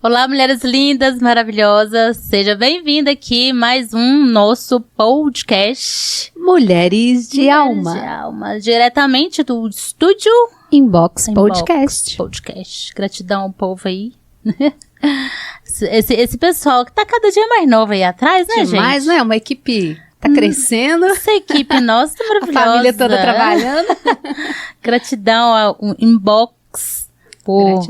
Olá, mulheres lindas, maravilhosas. Seja bem-vinda aqui mais um nosso podcast. Mulheres de Alma. De Alma, diretamente do estúdio Inbox Podcast. Gratidão ao povo aí. Esse pessoal que tá cada dia mais novo aí atrás, né, gente? Demais, né? Uma equipe tá crescendo. Essa equipe nossa tá maravilhosa. A família toda trabalhando. Gratidão ao Inbox por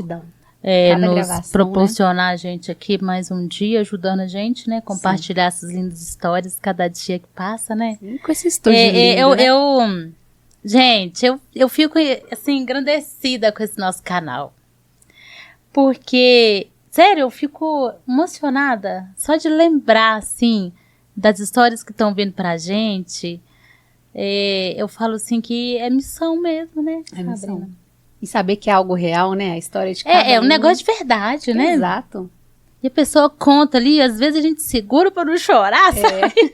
nos gravação, proporcionar a gente aqui mais um dia, ajudando a gente, né? Compartilhar essas lindas histórias cada dia que passa, né? Sim, com esse estúdio lindo, né? Gente, eu fico, assim, engrandecida com esse nosso canal. Porque, sério, eu fico emocionada só de lembrar, assim, das histórias que estão vindo pra gente. Eu falo, assim, que é missão mesmo, né? É missão. E saber que é algo real, né? A história de cada É um negócio de verdade, né? Exato. E a pessoa conta ali, às vezes a gente segura pra não chorar, sabe?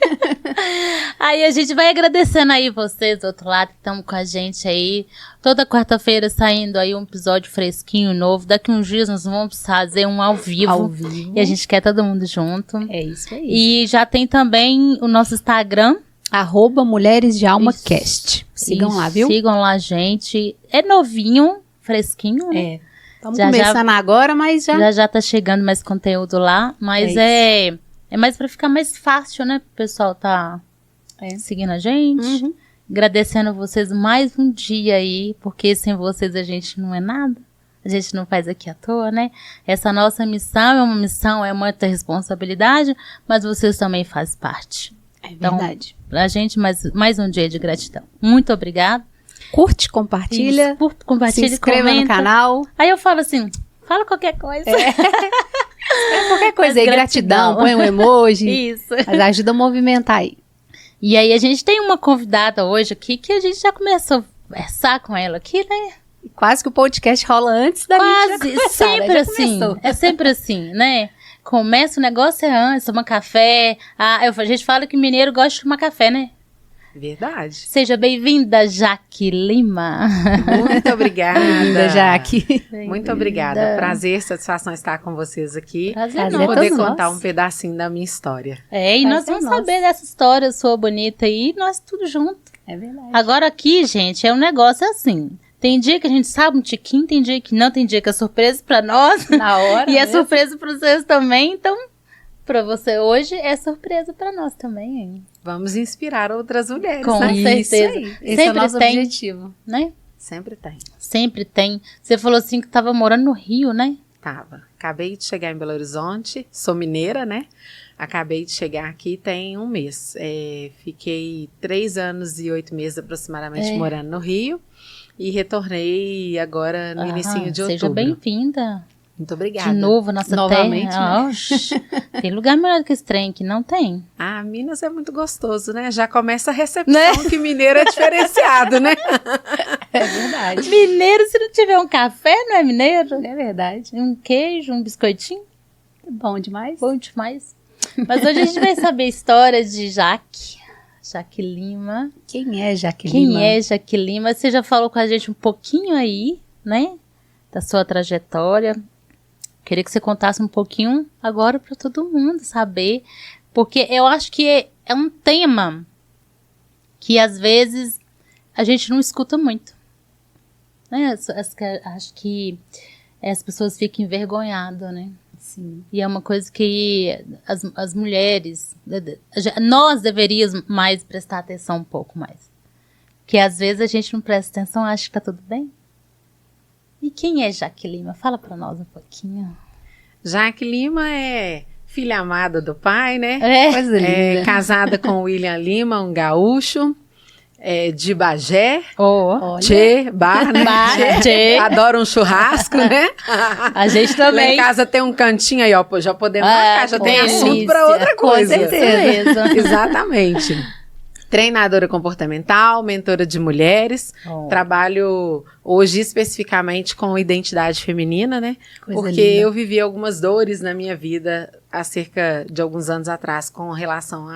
Aí a gente vai agradecendo aí vocês do outro lado que estão com a gente aí. Toda quarta-feira saindo aí um episódio fresquinho, novo. Daqui uns dias nós vamos fazer um ao vivo. Ao vivo. E a gente quer todo mundo junto. É isso aí. E já tem também o nosso Instagram. @Mulheres de Alma Cast. Sigam lá, viu? Sigam lá, gente. É novinho, fresquinho, né? Estamos começando agora, mas já tá chegando mais conteúdo lá. Mas é mais pra ficar mais fácil, né? Pro pessoal tá seguindo a gente. Uhum. Agradecendo vocês mais um dia aí. Porque sem vocês a gente não é nada. A gente não faz aqui à toa, né? Essa nossa missão, é muita responsabilidade. Mas vocês também fazem parte. É verdade. Então, pra gente, mais um dia de gratidão. Muito obrigada. Curte, compartilha. Compartilha, se inscreva no canal. Aí eu falo assim, fala qualquer coisa. Qualquer coisa aí, gratidão, põe um emoji. Isso. Mas ajuda a movimentar aí. E aí a gente tem uma convidada hoje aqui que a gente já começou a conversar com ela aqui, né? Quase que o podcast rola antes da gente começar, sempre assim. É sempre assim, né? Começa o negócio antes, toma café. A gente fala que mineiro gosta de tomar café, né? Verdade. Seja bem-vinda, Jaque Lima. Muito obrigada. Bem-vinda, Jaque. Muito obrigada. Prazer, satisfação estar com vocês aqui. Prazer e poder contar um pedacinho da minha história. E nós vamos saber dessa história sua bonita aí, nós tudo junto. É verdade. Agora aqui, gente, é um negócio assim. Tem dia que a gente sabe um tiquinho, tem dia que não, tem dia que é surpresa pra nós. Na hora. E é surpresa pra vocês também, então, pra você hoje é surpresa pra nós também, hein? Vamos inspirar outras mulheres, Com né? certeza. Esse é o nosso objetivo. Né? Sempre tem. Sempre tem. Você falou assim que tava morando no Rio, né? Tava. Acabei de chegar em Belo Horizonte, sou mineira, né? Acabei de chegar aqui tem um mês. Fiquei 3 anos e 8 meses aproximadamente morando no Rio. E retornei agora no inicinho de outubro. Seja bem-vinda. Muito obrigada. De novo, nossa Novamente, terra. Né? Tem lugar melhor que esse trem que não tem. Ah, Minas é muito gostoso, né? Já começa a recepção que mineiro é diferenciado, né? É verdade. Mineiro, se não tiver um café, não é mineiro? É verdade. Um queijo, um biscoitinho. Bom demais. Bom demais. Mas hoje a gente vai saber a história de Jaque Lima. Quem é Jaque Lima? Quem é Jaque Lima? Você já falou com a gente um pouquinho aí, né? Da sua trajetória. Queria que você contasse um pouquinho agora para todo mundo saber. Porque eu acho que é um tema que às vezes a gente não escuta muito. Né? Acho que as pessoas ficam envergonhadas, né? Sim. E é uma coisa que as mulheres, nós deveríamos mais prestar atenção um pouco mais. Porque às vezes a gente não presta atenção, acha que tá tudo bem. E quem é Jaque Lima? Fala pra nós um pouquinho. Jaque Lima é filha amada do pai, né? Coisa linda. Casada com William Lima, um gaúcho. De Bagé, Olha. Bar, né? Adora um churrasco, né? A gente também. Lá em casa tem um cantinho aí, ó, já podemos marcar, já tem assunto para outra coisa. Com certeza. Exatamente. Treinadora comportamental, mentora de mulheres, trabalho hoje especificamente com identidade feminina, né? Porque linda. Eu vivi algumas dores na minha vida há cerca de alguns anos atrás com relação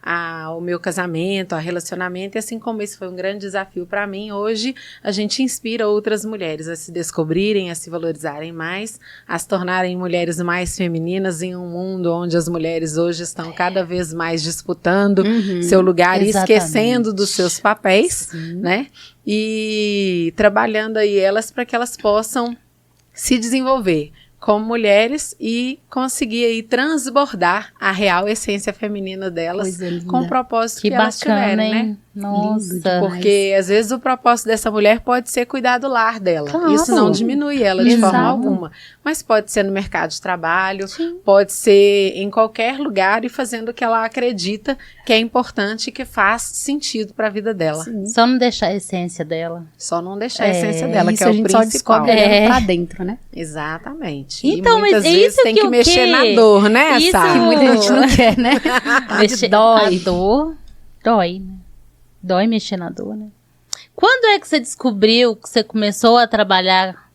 ao meu casamento, ao relacionamento, e assim como esse foi um grande desafio para mim, hoje a gente inspira outras mulheres a se descobrirem, a se valorizarem mais, a se tornarem mulheres mais femininas em um mundo onde as mulheres hoje estão cada vez mais disputando seu lugar e esquecendo dos seus papéis, né? E trabalhando aí elas para que elas possam se desenvolver como mulheres e conseguir aí transbordar a real essência feminina delas com o propósito que elas tiverem, né? Nossa. Porque às vezes o propósito dessa mulher pode ser cuidar do lar dela. Claro. Isso não diminui ela de forma alguma. Mas pode ser no mercado de trabalho, pode ser em qualquer lugar e fazendo o que ela acredita que é importante e que faz sentido para a vida dela. Só não deixar a essência dela. Só não deixar a essência dela, isso que é o a gente principal. só descobre olhando pra dentro, né? Exatamente. Então, e muitas mas vezes isso tem que que o mexer quê? na dor, né, Isso Sara? Que muita gente não quer, né? A dor dói, né? Dói mexer na dor, né? Quando é que você descobriu que você começou a trabalhar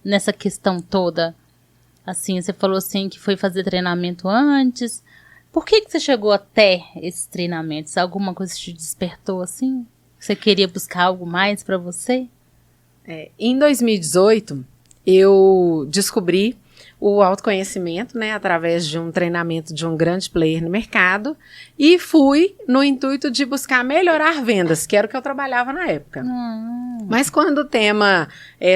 nessa questão toda? Assim, você falou assim que foi fazer treinamento antes. Por que você chegou até esses treinamentos? Alguma coisa te despertou assim? Você queria buscar algo mais pra você? Em 2018, eu descobri o autoconhecimento, né, através de um treinamento de um grande player no mercado, e fui no intuito de buscar melhorar vendas, que era o que eu trabalhava na época. Mas quando o tema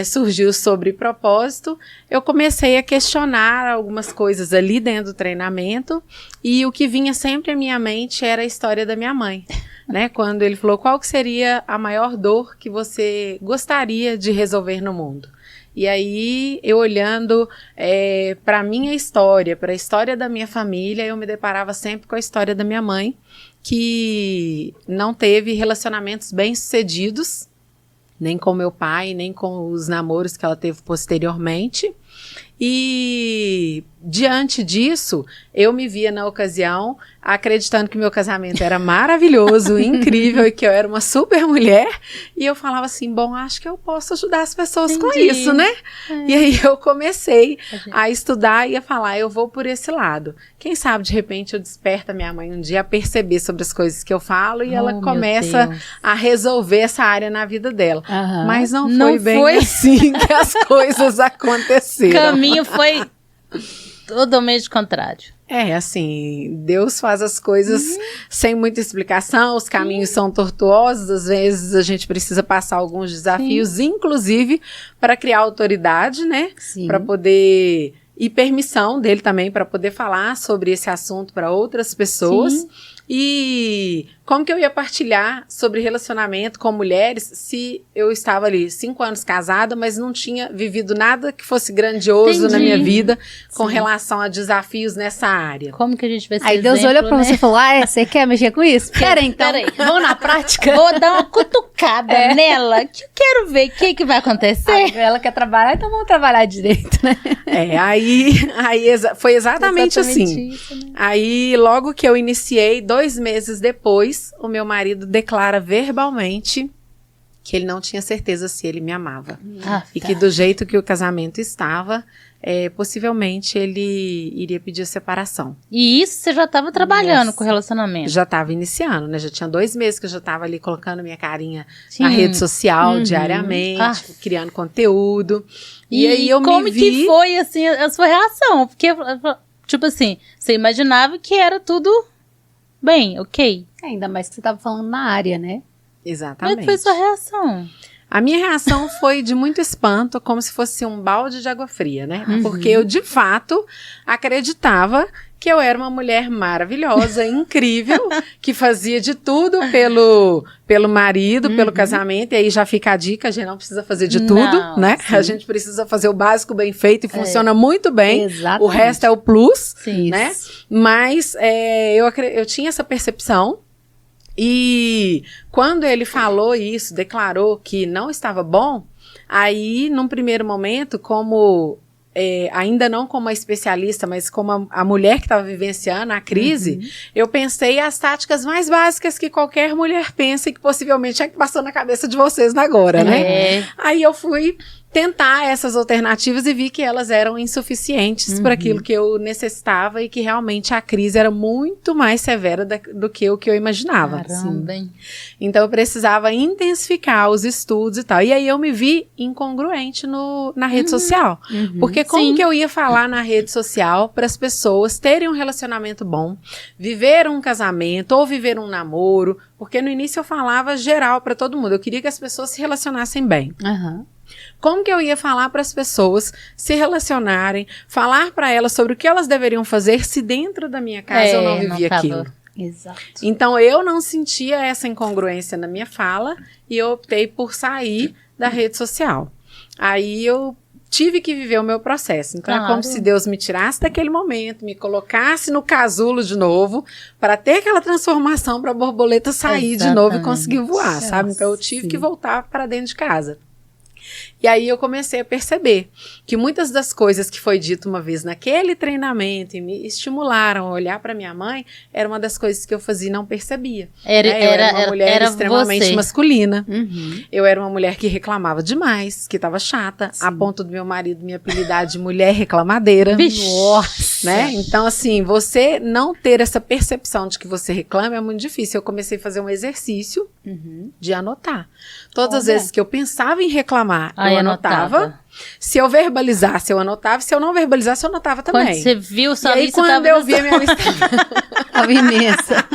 surgiu sobre propósito, eu comecei a questionar algumas coisas ali dentro do treinamento, e o que vinha sempre à minha mente era a história da minha mãe. Né, quando ele falou, qual que seria a maior dor que você gostaria de resolver no mundo? E aí, eu olhando para a minha história, para a história da minha família, eu me deparava sempre com a história da minha mãe, que não teve relacionamentos bem-sucedidos, nem com meu pai, nem com os namoros que ela teve posteriormente. E diante disso, eu me via na ocasião acreditando que meu casamento era maravilhoso, incrível e que eu era uma super mulher. E eu falava assim, bom, acho que eu posso ajudar as pessoas com isso, né? E aí eu comecei a estudar e a falar, eu vou por esse lado. Quem sabe, de repente, eu desperto a minha mãe um dia a perceber sobre as coisas que eu falo e ela começa a resolver essa área na vida dela. Mas não foi bem assim que as coisas aconteceram. O caminho foi totalmente contrário. Assim, Deus faz as coisas sem muita explicação, os caminhos são tortuosos, às vezes a gente precisa passar alguns desafios, inclusive para criar autoridade, né? Para poder, e permissão dele também para poder falar sobre esse assunto para outras pessoas. E como que eu ia partilhar sobre relacionamento com mulheres se eu estava ali 5 anos casada, mas não tinha vivido nada que fosse grandioso na minha vida com relação a desafios nessa área. Como que a gente vai ser Aí Deus olhou pra você e falou, você quer mexer com isso? Pera aí, então, vamos na prática. Vou dar uma cutucada nela, que eu quero ver o que vai acontecer. Ela quer trabalhar, então vamos trabalhar direito, né? Aí foi exatamente assim. Isso, né? Aí, logo que eu iniciei, 2 meses depois, o meu marido declara verbalmente que ele não tinha certeza se ele me amava. E que do jeito que o casamento estava, possivelmente ele iria pedir separação. E isso você já estava trabalhando com o relacionamento? Já estava iniciando, né? Já tinha 2 meses que eu já estava ali colocando minha carinha na rede social diariamente, criando conteúdo. E aí eu como me vi... que foi, assim, a sua reação? Porque, tipo assim, você imaginava que era tudo bem, ok? Ainda mais que você estava falando na área, né? Exatamente. Como é que foi a sua reação? A minha reação foi de muito espanto, como se fosse um balde de água fria, né? Porque eu, de fato, acreditava que eu era uma mulher maravilhosa, incrível, que fazia de tudo pelo marido, pelo casamento. E aí já fica a dica, a gente não precisa fazer de tudo, né? A gente precisa fazer o básico bem feito e funciona muito bem. Exatamente. O resto é o plus, Sim. né? Mas eu tinha essa percepção. E quando ele falou isso, declarou que não estava bom, aí, num primeiro momento, como ainda não como a especialista, mas como a mulher que estava vivenciando a crise, eu pensei as táticas mais básicas que qualquer mulher pensa e que possivelmente é que passou na cabeça de vocês agora, né? Aí eu fui tentar essas alternativas e vi que elas eram insuficientes para aquilo que eu necessitava e que realmente a crise era muito mais severa do que o que eu imaginava. Caramba, hein? Então eu precisava intensificar os estudos e tal. E aí eu me vi incongruente na rede social. Porque como que eu ia falar na rede social para as pessoas terem um relacionamento bom, viver um casamento ou viver um namoro? Porque no início eu falava geral para todo mundo. Eu queria que as pessoas se relacionassem bem. Como que eu ia falar para as pessoas se relacionarem, falar para elas sobre o que elas deveriam fazer se dentro da minha casa eu não vivia aquilo? Exato. Então eu não sentia essa incongruência na minha fala e eu optei por sair da rede social. Aí eu tive que viver o meu processo. Então é como se Deus me tirasse daquele momento, me colocasse no casulo de novo, para ter aquela transformação para a borboleta sair de novo e conseguir voar, sabe? Então eu tive que voltar para dentro de casa. E aí eu comecei a perceber que muitas das coisas que foi dito uma vez naquele treinamento e me estimularam a olhar para minha mãe, era uma das coisas que eu fazia e não percebia. Eu era uma mulher extremamente masculina. Eu era uma mulher que reclamava demais, que estava chata, a ponto do meu marido me apelidar de mulher reclamadeira. Nossa! Né? Então, assim, você não ter essa percepção de que você reclama é muito difícil. Eu comecei a fazer um exercício de anotar. Todas as vezes que eu pensava em reclamar, eu anotava. Se eu verbalizasse, eu anotava. Se eu não verbalizasse, eu anotava também. Quando você viu, sua lista estava... quando eu vi, a minha lista estava imensa.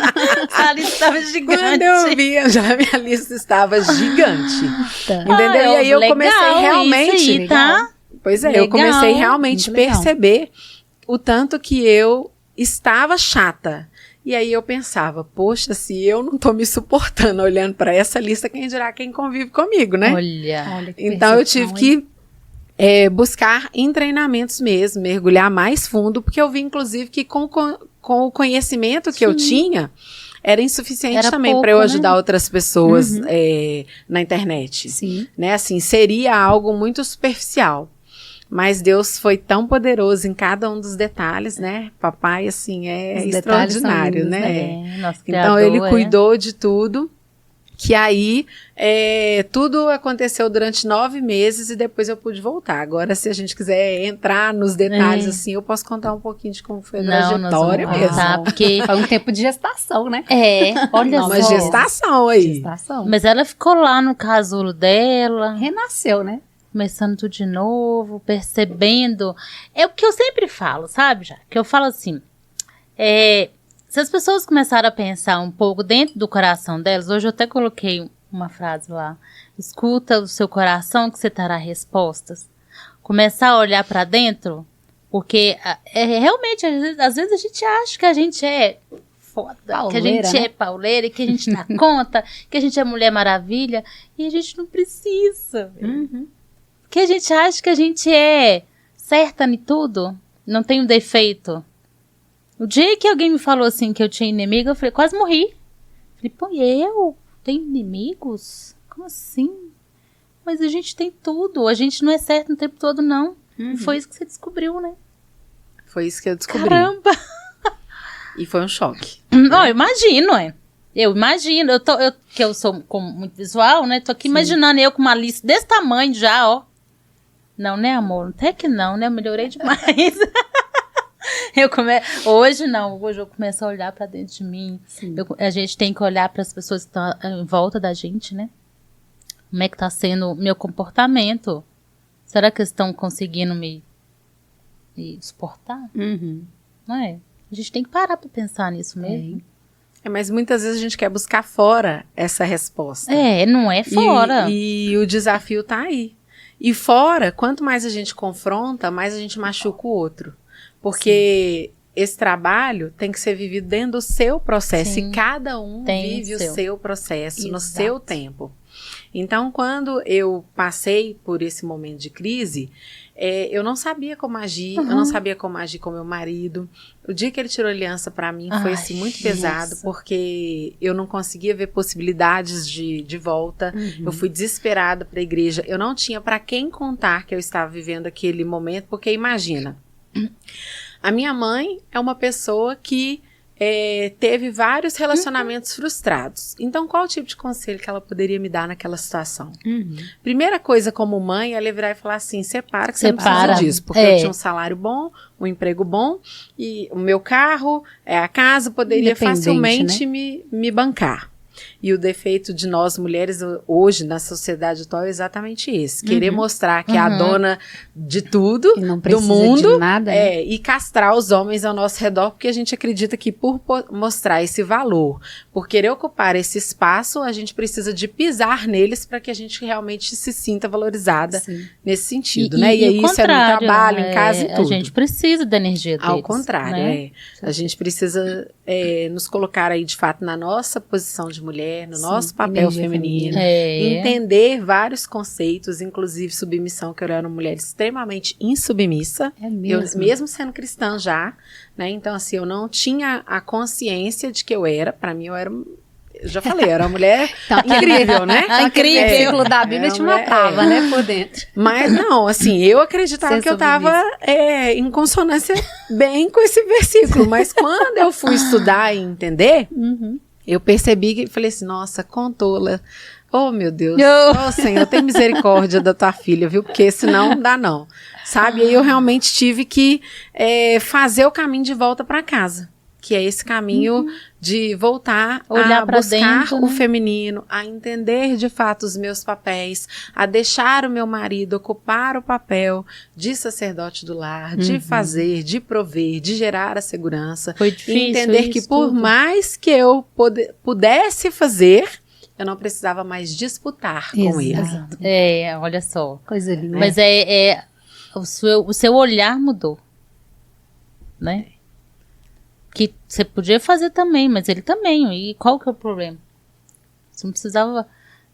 A lista estava gigante. Quando eu vi, já a minha lista estava gigante. Entendeu? E aí eu comecei realmente... Isso aí, tá? Pois é, eu comecei realmente a perceber o tanto que eu estava chata. E aí eu pensava, poxa, se eu não tô me suportando olhando para essa lista, quem dirá quem convive comigo, né? Olha que então eu tive que buscar em treinamentos mesmo, mergulhar mais fundo, porque eu vi inclusive que com o conhecimento que eu tinha, era insuficiente também para eu ajudar outras pessoas na internet. Né? Assim, seria algo muito superficial. Mas Deus foi tão poderoso em cada um dos detalhes, né? Papai, assim, é extraordinário, né? Então, ele cuidou de tudo, que aí tudo aconteceu durante 9 meses e depois eu pude voltar. Agora, se a gente quiser entrar nos detalhes, assim, eu posso contar um pouquinho de como foi a trajetória mesmo. Porque foi um tempo de gestação, né? Olha só. Uma gestação aí. Mas ela ficou lá no casulo dela. Renasceu, né? Começando tudo de novo, percebendo. É o que eu sempre falo, sabe, já? Que eu falo assim, se as pessoas começarem a pensar um pouco dentro do coração delas, hoje eu até coloquei uma frase lá, escuta o seu coração que você terá respostas. Começar a olhar pra dentro, porque realmente, às vezes a gente acha que a gente é foda, pauleira, que a gente é pauleira, que a gente dá conta, que a gente é Mulher Maravilha, e a gente não precisa. Que a gente acha que a gente é certa em tudo, não tem um defeito. O dia que alguém me falou assim que eu tinha inimigo, eu falei, quase morri. Falei, pô, eu tenho inimigos? Como assim? Mas a gente tem tudo, a gente não é certo o tempo todo, não. E foi isso que você descobriu, né? Foi isso que eu descobri. Caramba! E foi um choque. Eu imagino, Eu imagino, que eu sou muito visual, né? Tô aqui imaginando eu com uma lista desse tamanho já, ó. Não, né, amor? Até que não, né? Eu melhorei demais. Hoje não, hoje eu começo a olhar pra dentro de mim. A gente tem que olhar para as pessoas que estão em volta da gente, né? Como é que tá sendo o meu comportamento? Será que eles estão conseguindo me suportar? Não é? A gente tem que parar pra pensar nisso mesmo. Mas muitas vezes a gente quer buscar fora essa resposta. Não é fora. E o desafio tá aí. E fora, quanto mais a gente confronta, mais a gente machuca o outro. Porque esse trabalho tem que ser vivido dentro do seu processo. E cada um vive o seu processo no seu tempo. Então, quando eu passei por esse momento de crise, eu não sabia como agir, eu não sabia como agir com meu marido. O dia que ele tirou aliança pra mim foi assim, muito pesado, porque eu não conseguia ver possibilidades de volta. Eu fui desesperada pra igreja. Eu não tinha pra quem contar que eu estava vivendo aquele momento, porque imagina, a minha mãe é uma pessoa que teve vários relacionamentos frustrados. Então, qual o tipo de conselho que ela poderia me dar naquela situação? Primeira coisa, como mãe, ela ia virar e falar assim, separa que você não precisa disso, porque eu tinha um salário bom, um emprego bom, e o meu carro, a casa poderia facilmente, né, me bancar. E o defeito de nós mulheres hoje na sociedade atual é exatamente esse. Querer mostrar que é a dona de tudo, do mundo, de nada, né? E castrar os homens ao nosso redor, porque a gente acredita que por mostrar esse valor, por querer ocupar esse espaço, a gente precisa de pisar neles para que a gente realmente se sinta valorizada nesse sentido, né? E aí isso é no trabalho, em casa e tudo. A gente precisa da energia deles. Ao contrário, né? A gente precisa nos colocar aí de fato na nossa posição de mulher, no nosso papel feminino, entender vários conceitos, inclusive submissão, que eu era uma mulher extremamente insubmissa, mesmo sendo cristã já, né? Então assim, eu não tinha a consciência de que eu era, para mim eu era, eu já falei, eu era uma mulher incrível, né? Incrível. O versículo da Bíblia te matava, né, por dentro. Mas não, assim, eu acreditava que eu estava em consonância bem com esse versículo, mas quando eu fui estudar e entender, eu percebi que falei assim, nossa, contola. Oh, meu Deus. Oh, Senhor, tem misericórdia da tua filha, viu? Porque senão não dá, não. Sabe? E aí eu realmente tive que fazer o caminho de volta para casa. Que é esse caminho de voltar a buscar dentro, o feminino, a entender de fato os meus papéis, a deixar o meu marido ocupar o papel de sacerdote do lar, de fazer, de prover, de gerar a segurança. Foi difícil. E entender que por mais que eu pudesse fazer, eu não precisava mais disputar com ele. Olha só. Coisa linda. Mas o seu olhar mudou, né? Que você podia fazer também, mas ele também. E qual que é o problema? Você não precisava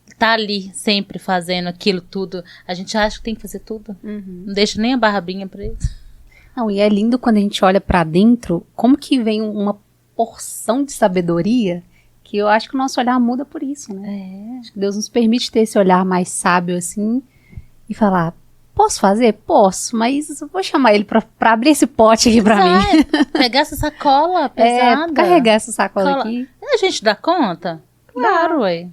estar ali sempre fazendo aquilo tudo. A gente acha que tem que fazer tudo. Não deixa nem a barbinha pra eles. Não, e é lindo quando a gente olha pra dentro, como que vem uma porção de sabedoria, que eu acho que o nosso olhar muda por isso, né? Acho que Deus nos permite ter esse olhar mais sábio assim e falar, posso fazer? Posso, mas eu vou chamar ele pra abrir esse pote aqui pra mim. Pegar essa sacola pesada. Carregar essa sacola aqui. A gente dá conta? Claro, ué.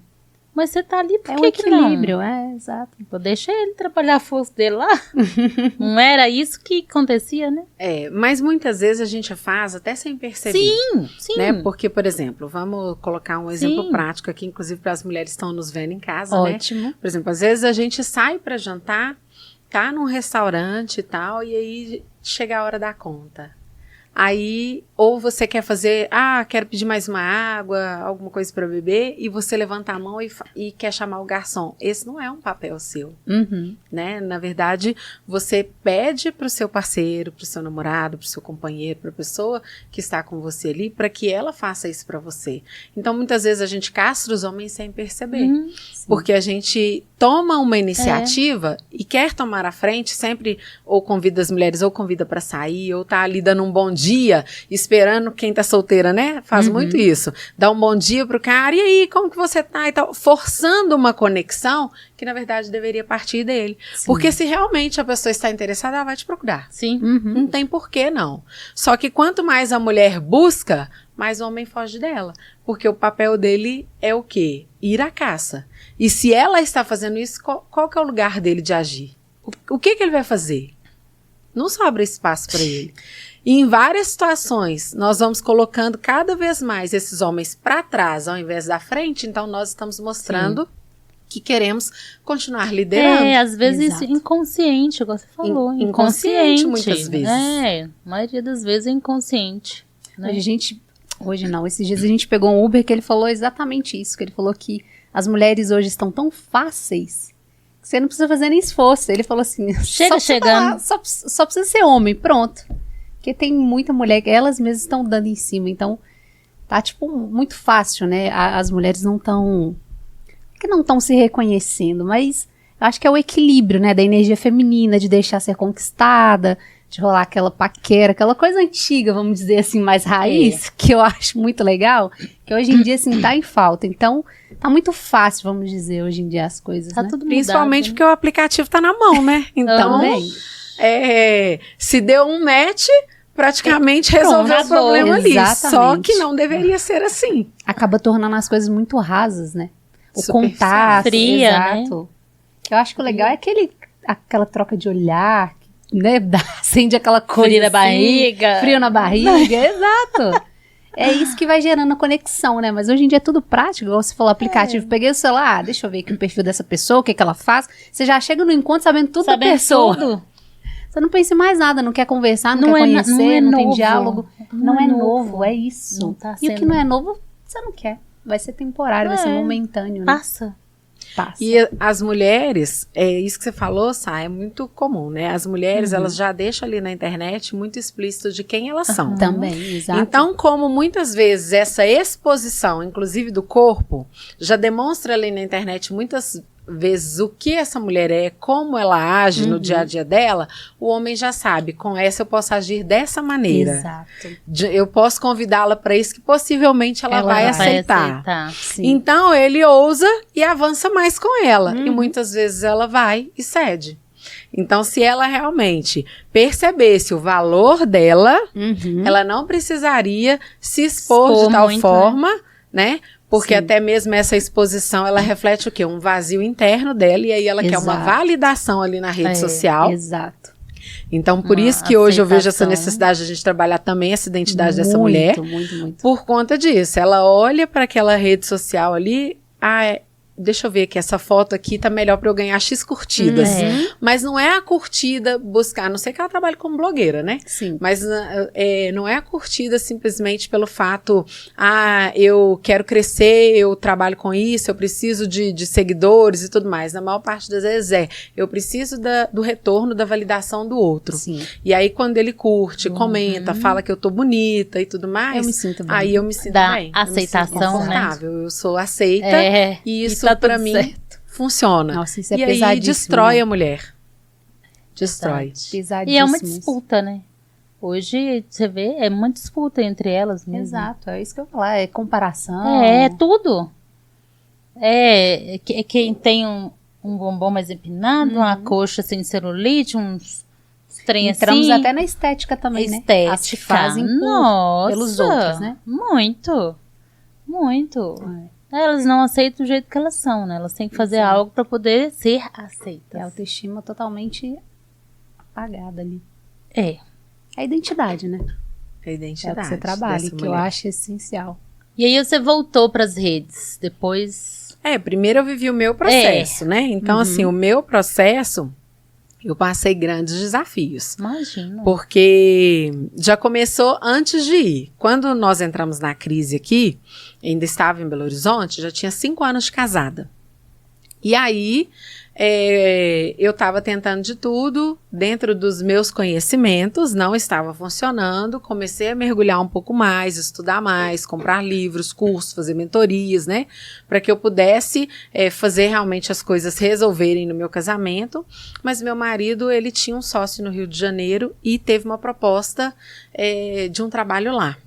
Mas você tá ali por que que não? É um equilíbrio, exato. Deixa ele trabalhar a força dele lá. Não era isso que acontecia, né? Mas muitas vezes a gente faz até sem perceber. Sim. Né? Porque, por exemplo, vamos colocar um exemplo prático aqui, inclusive para as mulheres que estão nos vendo em casa, Ótimo. né? Por exemplo, às vezes a gente sai para jantar, tá num restaurante e tal, e aí chega a hora da conta. Aí, ou você quer fazer, quero pedir mais uma água, alguma coisa para beber, e você levanta a mão e quer chamar o garçom. Esse não é um papel seu, né? Na verdade, você pede para o seu parceiro, para o seu namorado, para o seu companheiro, para a pessoa que está com você ali, para que ela faça isso para você. Então, muitas vezes a gente castra os homens sem perceber, porque a gente toma uma iniciativa e quer tomar a frente, sempre ou convida as mulheres, ou convida para sair, ou tá ali dando um bom dia, esperando quem tá solteira, né? Faz muito isso. Dá um bom dia pro cara, e aí, como que você tá? E tal, forçando uma conexão que, na verdade, deveria partir dele. Porque se realmente a pessoa está interessada, ela vai te procurar. Sim. Não tem porquê, não. Só que quanto mais a mulher busca, mais o homem foge dela. Porque o papel dele é o quê? Ir à caça. E se ela está fazendo isso, qual que é o lugar dele de agir? O que ele vai fazer? Não sobra espaço para ele. E em várias situações, nós vamos colocando cada vez mais esses homens para trás ao invés da frente, então nós estamos mostrando que queremos continuar liderando. Às vezes inconsciente, igual você falou. Inconsciente muitas vezes. A maioria das vezes é inconsciente. Né? Hoje não, esses dias a gente pegou um Uber que ele falou exatamente isso, que ele falou que as mulheres hoje estão tão fáceis que você não precisa fazer nem esforço. Ele falou assim, chegando. Só precisa ser homem, pronto. Porque tem muita mulher que elas mesmas estão dando em cima, então tá tipo muito fácil, né? As mulheres não estão se reconhecendo, mas eu acho que é o equilíbrio, né? Da energia feminina, de deixar ser conquistada, de rolar aquela paquera, aquela coisa antiga, vamos dizer assim, mais raiz, que eu acho muito legal, que hoje em dia, assim, tá em falta. Então, tá muito fácil, vamos dizer, hoje em dia as coisas, tá né? tudo Principalmente mudado, porque o aplicativo tá na mão, né? Então, Também. Se deu um match, praticamente resolveu o problema ali. Exatamente. Só que não deveria ser assim. Acaba tornando as coisas muito rasas, né? O Superficial. contato, Fria, exato. Eu acho que o legal é aquela troca de olhar, né? Acende aquela coisa Frio na assim, barriga. frio na barriga, exato. É isso que vai gerando a conexão, né? Mas hoje em dia é tudo prático, igual você falou, aplicativo. Peguei o celular, deixa eu ver aqui o perfil dessa pessoa, o que ela faz. Você já chega no encontro sabendo tudo da pessoa. Tudo. Você não pensa em mais nada, não quer conversar, não quer conhecer, não tem diálogo. Não é novo, é isso. Não tá E o que sendo. não é novo, você não quer. Vai ser temporário, vai ser momentâneo, né? Passa. Passa. E as mulheres, isso que você falou, Sá, é muito comum, né? As mulheres, elas já deixam ali na internet muito explícito de quem elas são. Também, exato. Então, como muitas vezes essa exposição, inclusive do corpo, já demonstra ali na internet muitas vezes o que essa mulher é, como ela age no dia a dia dela, o homem já sabe, com essa eu posso agir dessa maneira. Exato. Eu posso convidá-la para isso que possivelmente ela vai aceitar. Sim. Então ele ousa e avança mais com ela. E muitas vezes ela vai e cede. Então, se ela realmente percebesse o valor dela, ela não precisaria se expor de tal muito, forma, né? Porque Sim. até mesmo essa exposição, ela reflete o quê? Um vazio interno dela, e aí ela quer uma Exato. validação ali na rede social. Exato. Então, por Uma isso que hoje eu vejo essa aceitação. necessidade de a gente trabalhar também essa identidade dessa mulher. Muito. Por conta disso, ela olha para aquela rede social ali, deixa eu ver que essa foto aqui tá melhor para eu ganhar X curtidas. Mas não é a curtida buscar, a não sei que ela trabalhe como blogueira, né? Sim. Mas não é a curtida simplesmente pelo fato, eu quero crescer, eu trabalho com isso, eu preciso de seguidores e tudo mais. Na maior parte das vezes eu preciso do retorno da validação do outro. Sim. E aí quando ele curte, comenta, fala que eu tô bonita e tudo mais, Eu me sinto bem. aí eu me sinto Da bem. aceitação, eu me sinto né? confortável, eu sou aceita e isso tá pra tudo mim certo. funciona. Nossa, isso é e aí pesadíssimo, destrói né? a mulher. Destrói. Pesadíssimo. E é uma isso. disputa, né? Hoje, você vê, é uma disputa entre elas mesmo. Exato, é isso que eu ia falar, é comparação. É tudo. Quem tem um bombom mais empinado, uma coxa sem celulite, uns trem Entramos assim. até na estética também, né? Estética. As que fazem pelos outros, né? Muito. Elas não aceitam do jeito que elas são, né? Elas têm que fazer algo para poder ser aceitas. É a autoestima totalmente apagada ali. É. É a identidade, né? A identidade. É o que você trabalha, dessa que eu mulher. acho essencial. E aí você voltou para as redes, depois... Primeiro eu vivi o meu processo, né? Então, assim, o meu processo, eu passei grandes desafios. Imagina. Porque já começou antes de ir. Quando nós entramos na crise aqui, ainda estava em Belo Horizonte, já tinha 5 anos de casada. E aí, eu estava tentando de tudo, dentro dos meus conhecimentos, não estava funcionando, comecei a mergulhar um pouco mais, estudar mais, comprar livros, cursos, fazer mentorias, né, para que eu pudesse fazer realmente as coisas resolverem no meu casamento, mas meu marido, ele tinha um sócio no Rio de Janeiro e teve uma proposta de um trabalho lá.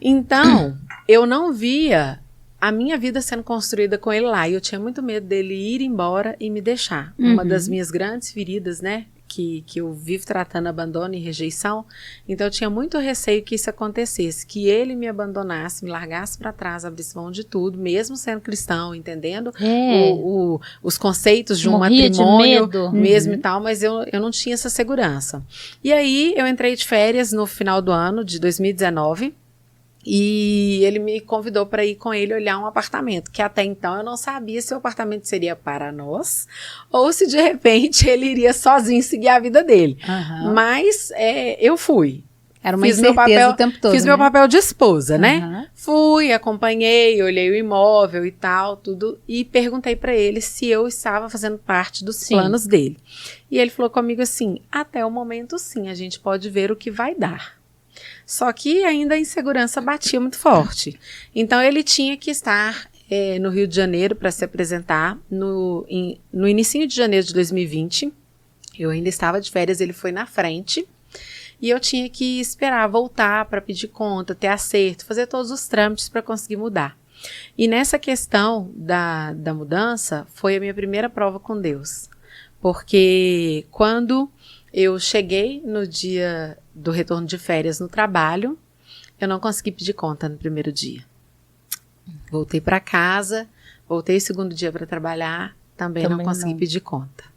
Então, eu não via a minha vida sendo construída com ele lá. E eu tinha muito medo dele ir embora e me deixar. Uma das minhas grandes feridas, né? Que eu vivo tratando abandono e rejeição. Então eu tinha muito receio que isso acontecesse. Que ele me abandonasse, me largasse para trás, abrisse mão de tudo, mesmo sendo cristão, entendendo os conceitos de um Morria matrimônio de medo. mesmo e tal. Mas eu não tinha essa segurança. E aí eu entrei de férias no final do ano de 2019. E ele me convidou para ir com ele olhar um apartamento, que até então eu não sabia se o apartamento seria para nós ou se de repente ele iria sozinho seguir a vida dele. Mas eu fui. Era uma Fiz meu incerteza papel, o tempo todo, fiz meu papel de esposa, né? Aham. Fui, acompanhei, olhei o imóvel e tal, tudo, e perguntei para ele se eu estava fazendo parte dos planos dele. E ele falou comigo assim, até o momento sim, a gente pode ver o que vai dar. Só que ainda a insegurança batia muito forte. Então ele tinha que estar no Rio de Janeiro para se apresentar no inicinho de janeiro de 2020. Eu ainda estava de férias, ele foi na frente. E eu tinha que esperar voltar para pedir conta, ter acerto, fazer todos os trâmites para conseguir mudar. E nessa questão da mudança, foi a minha primeira prova com Deus. Porque quando Eu cheguei no dia do retorno de férias no trabalho, eu não consegui pedir conta no primeiro dia. Voltei para casa, voltei o segundo dia para trabalhar, também não consegui pedir conta.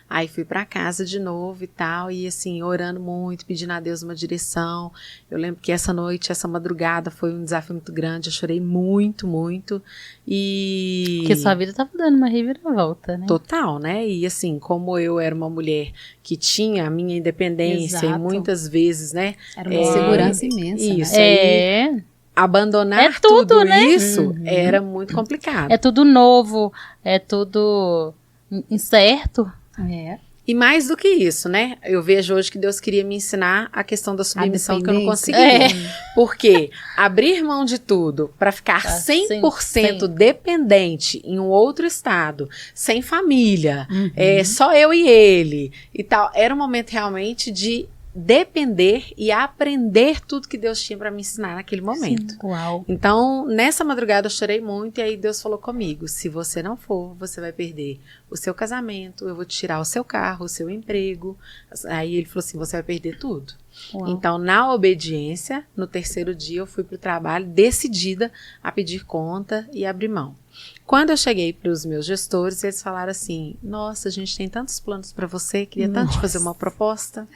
Aí fui para casa de novo e tal, e assim, orando muito, pedindo a Deus uma direção. Eu lembro que essa noite, essa madrugada, foi um desafio muito grande, eu chorei muito, muito. E... Porque sua vida tava dando uma reviravolta, né? Total, né? E assim, como eu era uma mulher que tinha a minha independência, e muitas vezes, né? Era uma segurança imensa, isso, né? Abandonar tudo né? Isso era muito complicado. É tudo novo, é tudo incerto. E mais do que isso, né? Eu vejo hoje que Deus queria me ensinar a questão da submissão que eu não conseguia. Porque abrir mão de tudo para ficar 100% dependente em um outro estado, sem família, só eu e ele e tal, era um momento realmente de depender e aprender tudo que Deus tinha para me ensinar naquele momento. Uau. Então, nessa madrugada eu chorei muito e aí Deus falou comigo, se você não for, você vai perder o seu casamento, eu vou te tirar o seu carro, o seu emprego. Aí ele falou assim, você vai perder tudo. Uau. Então, na obediência, no terceiro dia eu fui para o trabalho decidida a pedir conta e abrir mão. Quando eu cheguei para os meus gestores, eles falaram assim, nossa, a gente tem tantos planos para você, queria tanto te fazer uma proposta.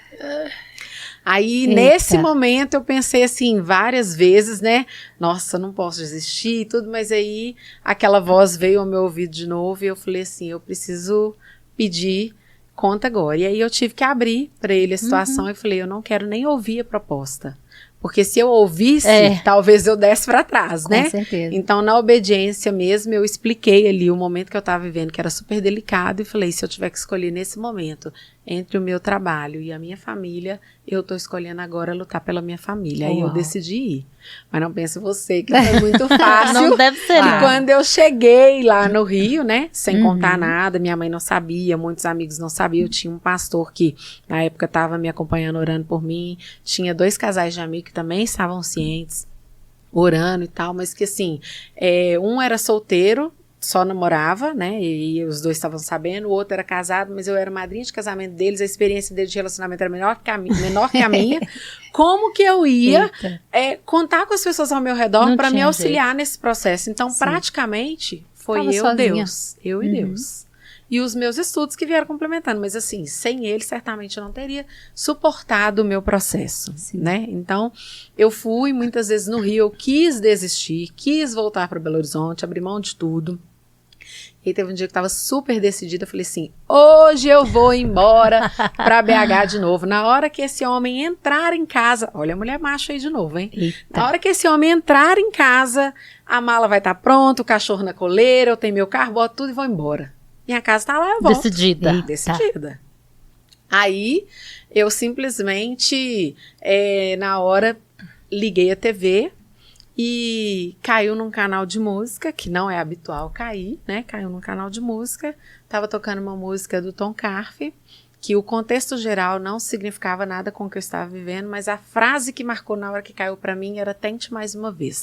Aí, nesse momento, eu pensei assim, várias vezes, né? Nossa, não posso desistir e tudo, mas aí aquela voz veio ao meu ouvido de novo e eu falei assim, eu preciso pedir conta agora. E aí eu tive que abrir para ele a situação e falei, eu não quero nem ouvir a proposta. Porque se eu ouvisse, talvez eu desse para trás, né? Com certeza. Então, na obediência mesmo, eu expliquei ali o momento que eu estava vivendo, que era super delicado, e falei, se eu tiver que escolher nesse momento, entre o meu trabalho e a minha família, eu estou escolhendo agora lutar pela minha família. Aí eu decidi ir. Mas não pense você que foi muito fácil. Não deve ser, não. E quando eu cheguei lá no Rio, né, sem contar nada, minha mãe não sabia, muitos amigos não sabiam, eu tinha um pastor que na época estava me acompanhando, orando por mim, tinha 2 casais de amigos que também estavam cientes, orando e tal, mas que assim, um era solteiro, só namorava, né, e os 2 estavam sabendo, o outro era casado, mas eu era madrinha de casamento deles, a experiência deles de relacionamento era menor que a minha. Como que eu ia contar com as pessoas ao meu redor para me auxiliar nesse processo? Então, praticamente, foi eu e Deus. E os meus estudos que vieram complementando, mas assim, sem ele, certamente eu não teria suportado o meu processo, né? Então, eu fui muitas vezes no Rio, eu quis desistir, quis voltar para Belo Horizonte, abrir mão de tudo. E teve um dia que eu estava super decidida, eu falei assim, hoje eu vou embora para BH de novo. Na hora que esse homem entrar em casa, olha a mulher macho aí de novo, hein? Eita. Na hora que esse homem entrar em casa, a mala vai estar pronta, o cachorro na coleira, eu tenho meu carro, boto tudo e vou embora. Minha casa tá lá, eu volto. Decidida. Aí, eu simplesmente, na hora, liguei a TV e caiu num canal de música, que não é habitual cair, né? Caiu num canal de música, tava tocando uma música do Tom Carfe, que o contexto geral não significava nada com o que eu estava vivendo, mas a frase que marcou na hora que caiu pra mim era tente mais uma vez.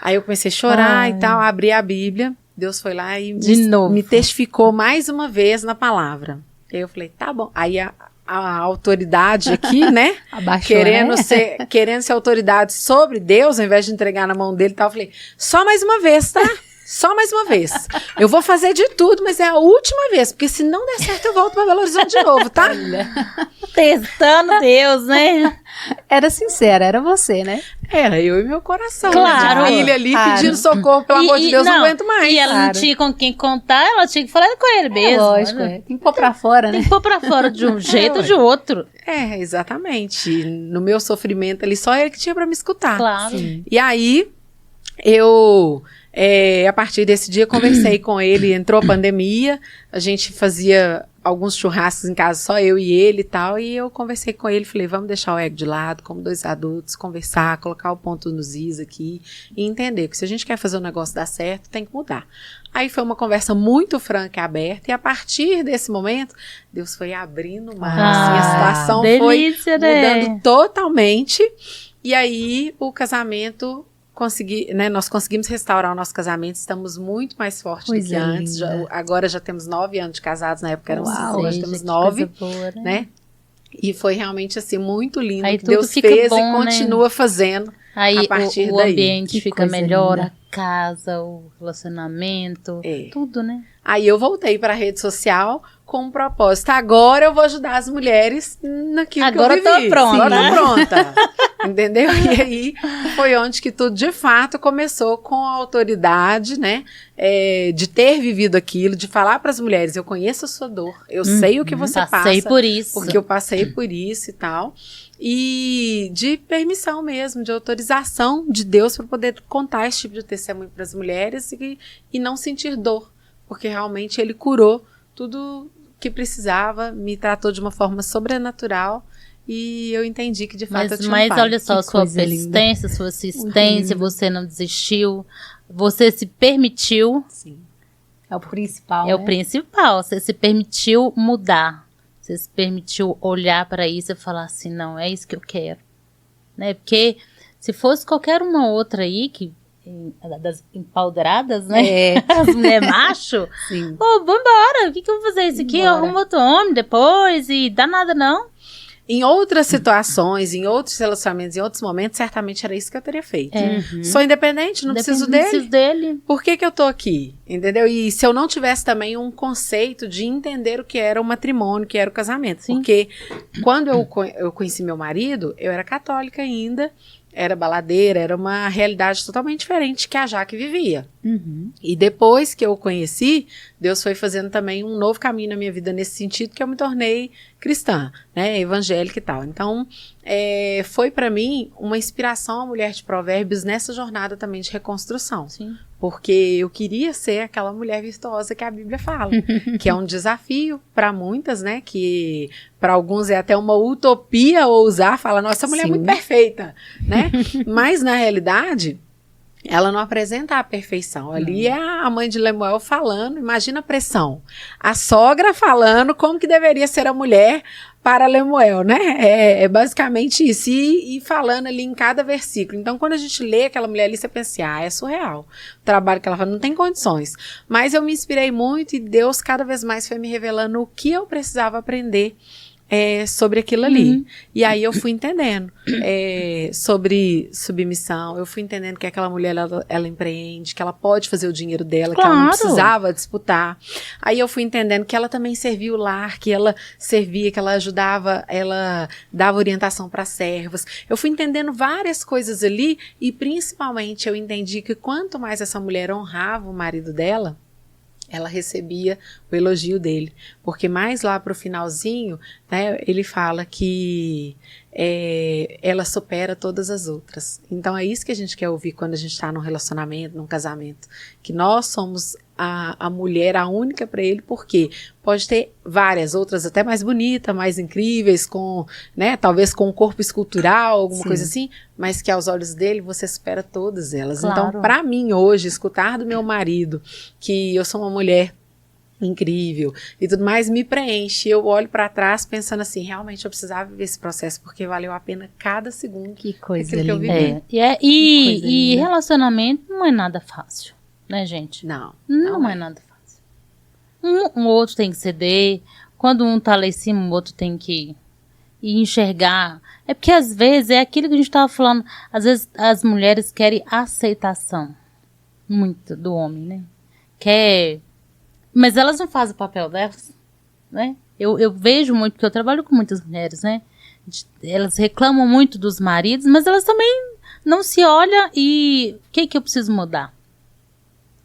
Aí eu comecei a chorar e tal, abri a Bíblia, Deus foi lá e me testificou mais uma vez na palavra. Aí eu falei, tá bom. Aí a autoridade aqui, né? Abaixou, querendo ser autoridade sobre Deus, ao invés de entregar na mão dele e tal, eu falei, só mais uma vez, tá? Só mais uma vez. Eu vou fazer de tudo, mas é a última vez, porque se não der certo eu volto pra Belo Horizonte de novo, tá? Testando Deus, né? Era sincera, era você, né? Era eu e meu coração. Claro. A família ali pedindo socorro, pelo amor de Deus, não aguento mais. E ela não tinha com quem contar, ela tinha que falar com ele mesmo. Lógico, Tem que pôr pra fora, né? Tem que pôr pra fora de um jeito ou de outro. Exatamente. No meu sofrimento ali, só ele que tinha pra me escutar. Claro. E aí, eu... a partir desse dia, conversei com ele, entrou a pandemia, a gente fazia alguns churrascos em casa, só eu e ele e tal, e eu conversei com ele, falei, vamos deixar o ego de lado, como 2 adultos, conversar, colocar o ponto nos is aqui, e entender que se a gente quer fazer o negócio dar certo, tem que mudar. Aí foi uma conversa muito franca e aberta, e a partir desse momento, Deus foi abrindo mais, a situação foi mudando totalmente, e aí o casamento nós conseguimos restaurar o nosso casamento, estamos muito mais fortes do que antes. Agora já temos 9 anos de casados, na época eram 5, hoje temos 9, boa, né? E foi realmente assim muito lindo que Deus fez bom, e continua, né, fazendo. Aí a partir o daí. ambiente fica melhor, linda. A casa, o relacionamento, tudo, né? Aí eu voltei para a rede social com um propósito. Agora eu vou ajudar as mulheres naquilo agora que eu vivi. Tô pronta. Agora tô pronta. Entendeu? E aí foi onde que tudo de fato começou, com a autoridade, né? De ter vivido aquilo, de falar para as mulheres, eu conheço a sua dor, eu sei o que você passa. Passei por isso. Porque eu passei por isso e tal. E de permissão mesmo, de autorização de Deus para poder contar esse tipo de testemunho para as mulheres e não sentir dor. Porque realmente ele curou tudo que precisava, me tratou de uma forma sobrenatural e eu entendi que de fato eu tinha um pai. Mas olha só, sua persistência, sua assistência, você não desistiu, você se permitiu. Sim. É o principal. É o principal, você se permitiu mudar, você se permitiu olhar para isso e falar assim, não, é isso que eu quero. Né? Porque se fosse qualquer uma outra aí que das empoderadas, né? As mulheres macho. Sim. Pô, vambora. O que eu vou fazer isso aqui? Eu arrumo outro homem depois e dá nada não. Em outras situações, em outros relacionamentos, em outros momentos, certamente era isso que eu teria feito. Sou independente, não preciso dele. Não preciso dele. Por que eu tô aqui? Entendeu? E se eu não tivesse também um conceito de entender o que era o matrimônio, o que era o casamento. Sim. Porque quando eu conheci meu marido, eu era católica ainda, era baladeira, era uma realidade totalmente diferente que a Jaque vivia. E depois que eu o conheci, Deus foi fazendo também um novo caminho na minha vida nesse sentido, que eu me tornei cristã, né, evangélica e tal. Então, foi para mim uma inspiração a mulher de Provérbios nessa jornada também de reconstrução. Sim. Porque eu queria ser aquela mulher virtuosa que a Bíblia fala, que é um desafio para muitas, né, que para alguns é até uma utopia ousar falar, nossa, essa mulher é muito perfeita, né, mas na realidade ela não apresenta a perfeição. Ali é a mãe de Lemuel falando, imagina a pressão. A sogra falando como que deveria ser a mulher para Lemuel, né? É basicamente isso. E falando ali em cada versículo. Então, quando a gente lê aquela mulher ali, você pensa assim, é surreal. O trabalho que ela faz, não tem condições. Mas eu me inspirei muito e Deus cada vez mais foi me revelando o que eu precisava aprender sobre aquilo ali. E aí eu fui entendendo sobre submissão, eu fui entendendo que aquela mulher, ela empreende, que ela pode fazer o dinheiro dela, que ela não precisava disputar. Aí eu fui entendendo que ela também servia o lar, que ela servia, que ela ajudava, ela dava orientação para servas. Eu fui entendendo várias coisas ali e principalmente eu entendi que quanto mais essa mulher honrava o marido dela, ela recebia o elogio dele, porque mais lá pro finalzinho, né, ele fala que ela supera todas as outras. Então é isso que a gente quer ouvir quando a gente está num relacionamento, num casamento, que nós somos a mulher, a única para ele, porque pode ter várias outras até mais bonitas, mais incríveis, com, né, talvez com um corpo escultural, alguma coisa assim, mas que aos olhos dele você supera todas elas. Claro. Então, para mim hoje, escutar do meu marido que eu sou uma mulher incrível e tudo mais, me preenche. Eu olho para trás pensando assim, realmente eu precisava viver esse processo, porque valeu a pena cada segundo. Que coisa linda. Que eu vivi. E relacionamento não é nada fácil, né, gente? Não é nada fácil. Um outro tem que ceder, quando um tá lá em cima, o outro tem que enxergar. É porque às vezes é aquilo que a gente tava falando, às vezes as mulheres querem aceitação muito do homem, né? Mas elas não fazem o papel delas, né? Eu vejo muito, porque eu trabalho com muitas mulheres, né? Elas reclamam muito dos maridos, mas elas também não se olham e o que eu preciso mudar?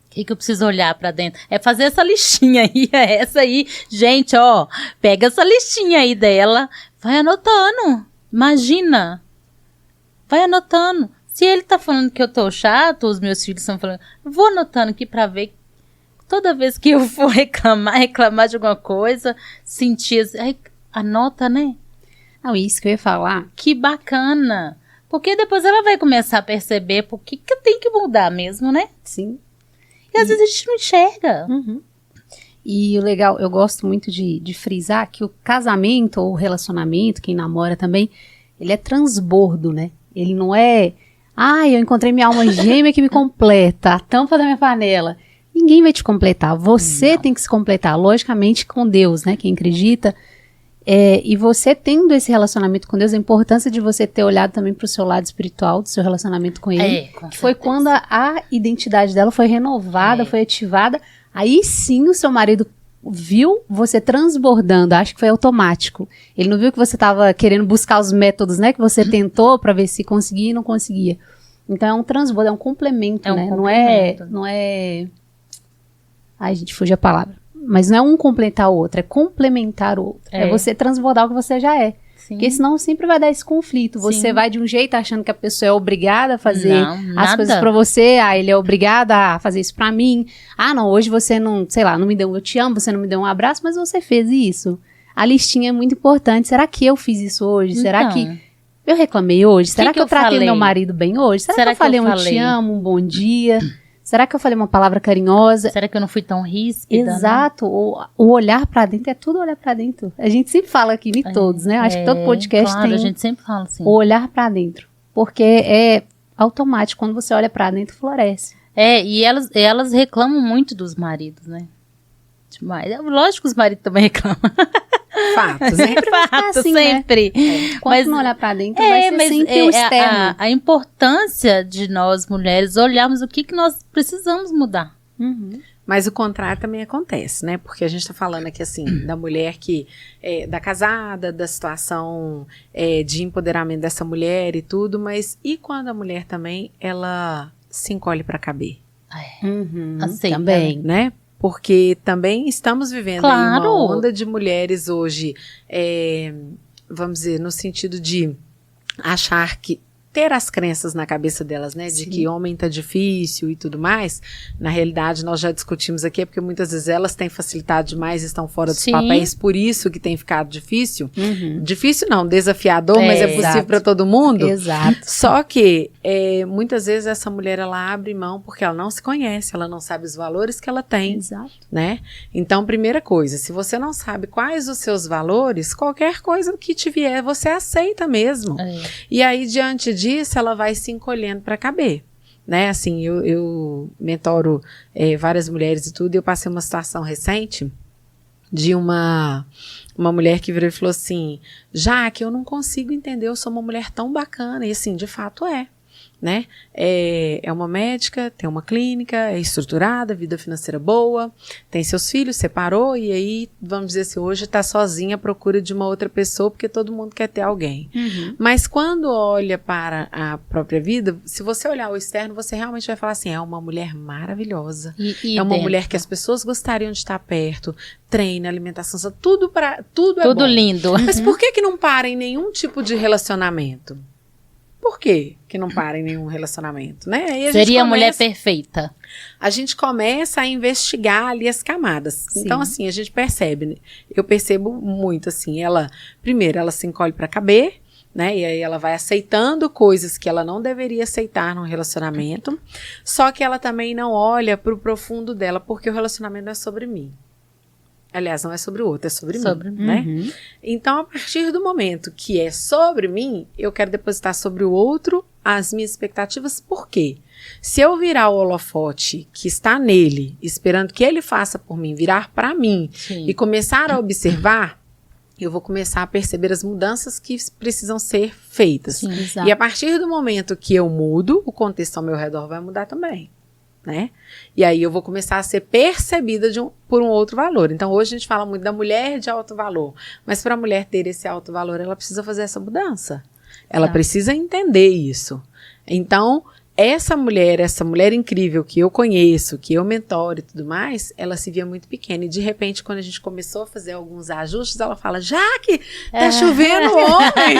O que eu preciso olhar pra dentro? É fazer essa listinha aí, essa aí. Gente, ó, pega essa listinha aí dela, vai anotando. Imagina. Vai anotando. Se ele tá falando que eu tô chato, os meus filhos estão falando, eu vou anotando aqui pra ver. Toda vez que eu for reclamar de alguma coisa, sentir assim, aí, anota, né? Não, isso que eu ia falar. Que bacana. Porque depois ela vai começar a perceber por que eu tenho que mudar mesmo, né? Sim. E às vezes a gente não enxerga. E o legal, eu gosto muito de frisar que o casamento ou o relacionamento, quem namora também, ele é transbordo, né? Ele não é Ai, eu encontrei minha alma gêmea que me completa, a tampa da minha panela. Ninguém vai te completar, você tem que se completar, logicamente com Deus, né, quem acredita. E você tendo esse relacionamento com Deus, a importância de você ter olhado também para o seu lado espiritual, do seu relacionamento com Ele, que foi quando a identidade dela foi renovada, foi ativada, aí sim o seu marido viu você transbordando, acho que foi automático. Ele não viu que você estava querendo buscar os métodos, né, que você tentou para ver se conseguia e não conseguia. Então é um transbordo, é um complemento, né? Complemento. Não é... Ai, gente, fugiu a palavra. Mas não é um completar o outro, é complementar o outro. É você transbordar o que você já é. Sim. Porque senão sempre vai dar esse conflito. Você vai de um jeito achando que a pessoa é obrigada a fazer as coisas pra você. Ah, ele é obrigado a fazer isso pra mim. Ah, não, hoje você não, sei lá, não me deu um eu te amo, você não me deu um abraço, mas você fez isso. A listinha é muito importante. Será que eu fiz isso hoje? Será que eu reclamei hoje? Será que eu tratei meu marido bem hoje? Será que eu falei um eu te amo, um bom dia? Será que eu falei uma palavra carinhosa? Será que eu não fui tão ríspida? Exato. Né? O olhar pra dentro é tudo olhar pra dentro. A gente sempre fala aqui, em todos, né? Acho que todo podcast tem a gente sempre fala assim. O olhar pra dentro. Porque é automático. Quando você olha pra dentro, floresce. E elas reclamam muito dos maridos, né? Demais. Lógico que os maridos também reclamam. Fato, sempre. Fato, assim, sempre. Né? Quando não olhar pra dentro, vai ser sempre o externo. A importância de nós, mulheres, olharmos o que nós precisamos mudar. Uhum. Mas o contrário também acontece, né? Porque a gente tá falando aqui, assim, da mulher que... da casada, da situação de empoderamento dessa mulher e tudo, mas e quando a mulher também, ela se encolhe pra caber? Aceita, também. Né? Porque também estamos vivendo aí uma onda de mulheres hoje, vamos dizer, no sentido de achar que ter as crenças na cabeça delas, né, de que homem tá difícil e tudo mais. Na realidade, nós já discutimos aqui, porque muitas vezes elas têm facilitado demais, estão fora dos papéis, por isso que tem ficado difícil. Difícil não, desafiador, mas é possível para todo mundo. Exato. Só que muitas vezes essa mulher, ela abre mão porque ela não se conhece, ela não sabe os valores que ela tem. Exato. Né? Então, primeira coisa, se você não sabe quais os seus valores, qualquer coisa que te vier, você aceita mesmo. E aí, diante disso, ela vai se encolhendo para caber. Né? Assim, eu mentoro várias mulheres e tudo, e eu passei uma situação recente de uma mulher que virou e falou assim, Jaque, eu não consigo entender, eu sou uma mulher tão bacana, e assim, de fato né? É uma médica, tem uma clínica, é estruturada, vida financeira boa, tem seus filhos, separou, e aí, vamos dizer assim, hoje está sozinha à procura de uma outra pessoa, porque todo mundo quer ter alguém. Mas quando olha para a própria vida, se você olhar o externo, você realmente vai falar assim, é uma mulher maravilhosa, é uma mulher que as pessoas gostariam de estar perto, treino, alimentação, tudo é bom. Lindo. Mas por que não para em nenhum tipo de relacionamento? Por que não para em nenhum relacionamento, né? Aí Seria a mulher perfeita. A gente começa a investigar ali as camadas. Sim. Então, assim, a gente percebe, né? Eu percebo muito, assim, primeiro, ela se encolhe para caber, né? E aí ela vai aceitando coisas que ela não deveria aceitar num relacionamento, só que ela também não olha pro profundo dela, porque o relacionamento não é sobre mim. Aliás, não é sobre o outro, é sobre mim, né? Então, a partir do momento que é sobre mim, eu quero depositar sobre o outro as minhas expectativas. Por quê? Se eu virar o holofote que está nele, esperando que ele faça por mim, virar para mim e começar a observar, eu vou começar a perceber as mudanças que precisam ser feitas. Sim, e a partir do momento que eu mudo, o contexto ao meu redor vai mudar também. Né? E aí eu vou começar a ser percebida por um outro valor. Então hoje a gente fala muito da mulher de alto valor, mas para a mulher ter esse alto valor, ela precisa fazer essa mudança. Ela precisa entender isso. Então, essa mulher incrível que eu conheço, que eu mentoro e tudo mais, ela se via muito pequena. E de repente, quando a gente começou a fazer alguns ajustes, ela fala, Jaque, tá chovendo homem.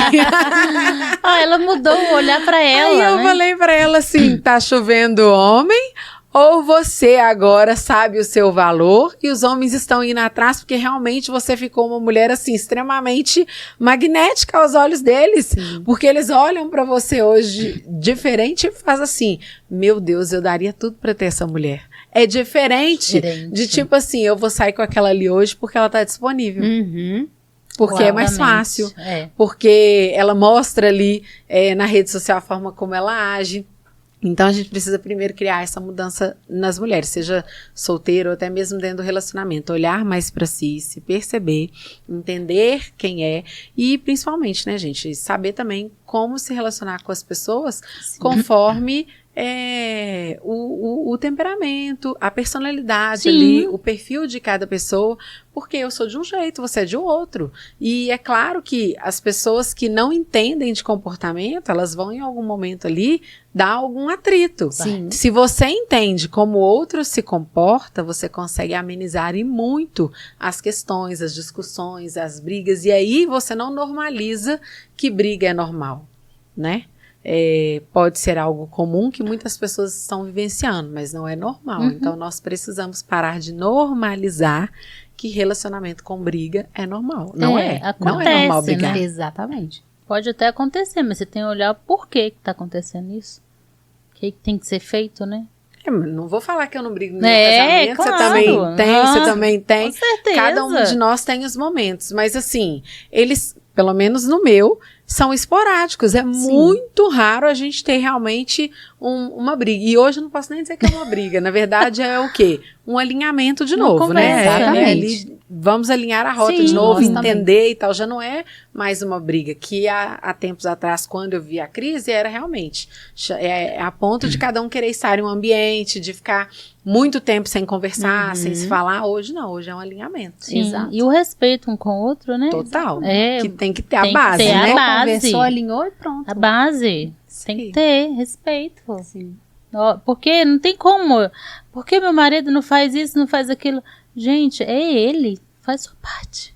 Ela mudou o olhar para ela. Aí eu falei para ela assim, tá chovendo homem? Ou você agora sabe o seu valor e os homens estão indo atrás porque realmente você ficou uma mulher assim extremamente magnética aos olhos deles. Porque eles olham pra você hoje diferente e fazem assim, meu Deus, eu daria tudo pra ter essa mulher. É diferente de tipo assim, eu vou sair com aquela ali hoje porque ela tá disponível. porque é mais fácil, porque ela mostra ali na rede social a forma como ela age. Então, a gente precisa primeiro criar essa mudança nas mulheres, seja solteiro ou até mesmo dentro do relacionamento. Olhar mais para si, se perceber, entender quem é e, principalmente, né, gente, saber também como se relacionar com as pessoas conforme o temperamento, a personalidade ali, o perfil de cada pessoa, porque eu sou de um jeito, você é de outro. E é claro que as pessoas que não entendem de comportamento, elas vão em algum momento ali dar algum atrito. Sim. Se você entende como o outro se comporta, você consegue amenizar e muito as questões, as discussões, as brigas, e aí você não normaliza que briga é normal, né? Pode ser algo comum que muitas pessoas estão vivenciando, mas não é normal. Então, nós precisamos parar de normalizar que relacionamento com briga é normal. Não é. Não é normal brigar. Né? Exatamente. Pode até acontecer, mas você tem que olhar por que está acontecendo isso. O que tem que ser feito, né? Não vou falar que eu não brigo no meu casamento, claro. Você também tem, você também tem. Com certeza. Cada um de nós tem os momentos, mas assim, eles, pelo menos no meu, são esporádicos. É muito raro a gente ter realmente uma briga. E hoje eu não posso nem dizer que é uma briga. Na verdade, é o quê? Um alinhamento de novo, né? Exatamente. Vamos alinhar a rota de novo, entender e tal. Já não é mais uma briga. Que há tempos atrás, quando eu vi a crise, era realmente a ponto de cada um querer estar em um ambiente, de ficar muito tempo sem conversar, sem se falar. Hoje não, hoje é um alinhamento. Sim. Exato. E o respeito um com o outro, né? Total. Que tem que ter a base, ter né? A base. Conversou, alinhou e pronto. A base. Sim. Tem que ter respeito. Sim. Porque não tem como. Por que meu marido não faz isso, não faz aquilo? Gente, é ele. Faz sua parte.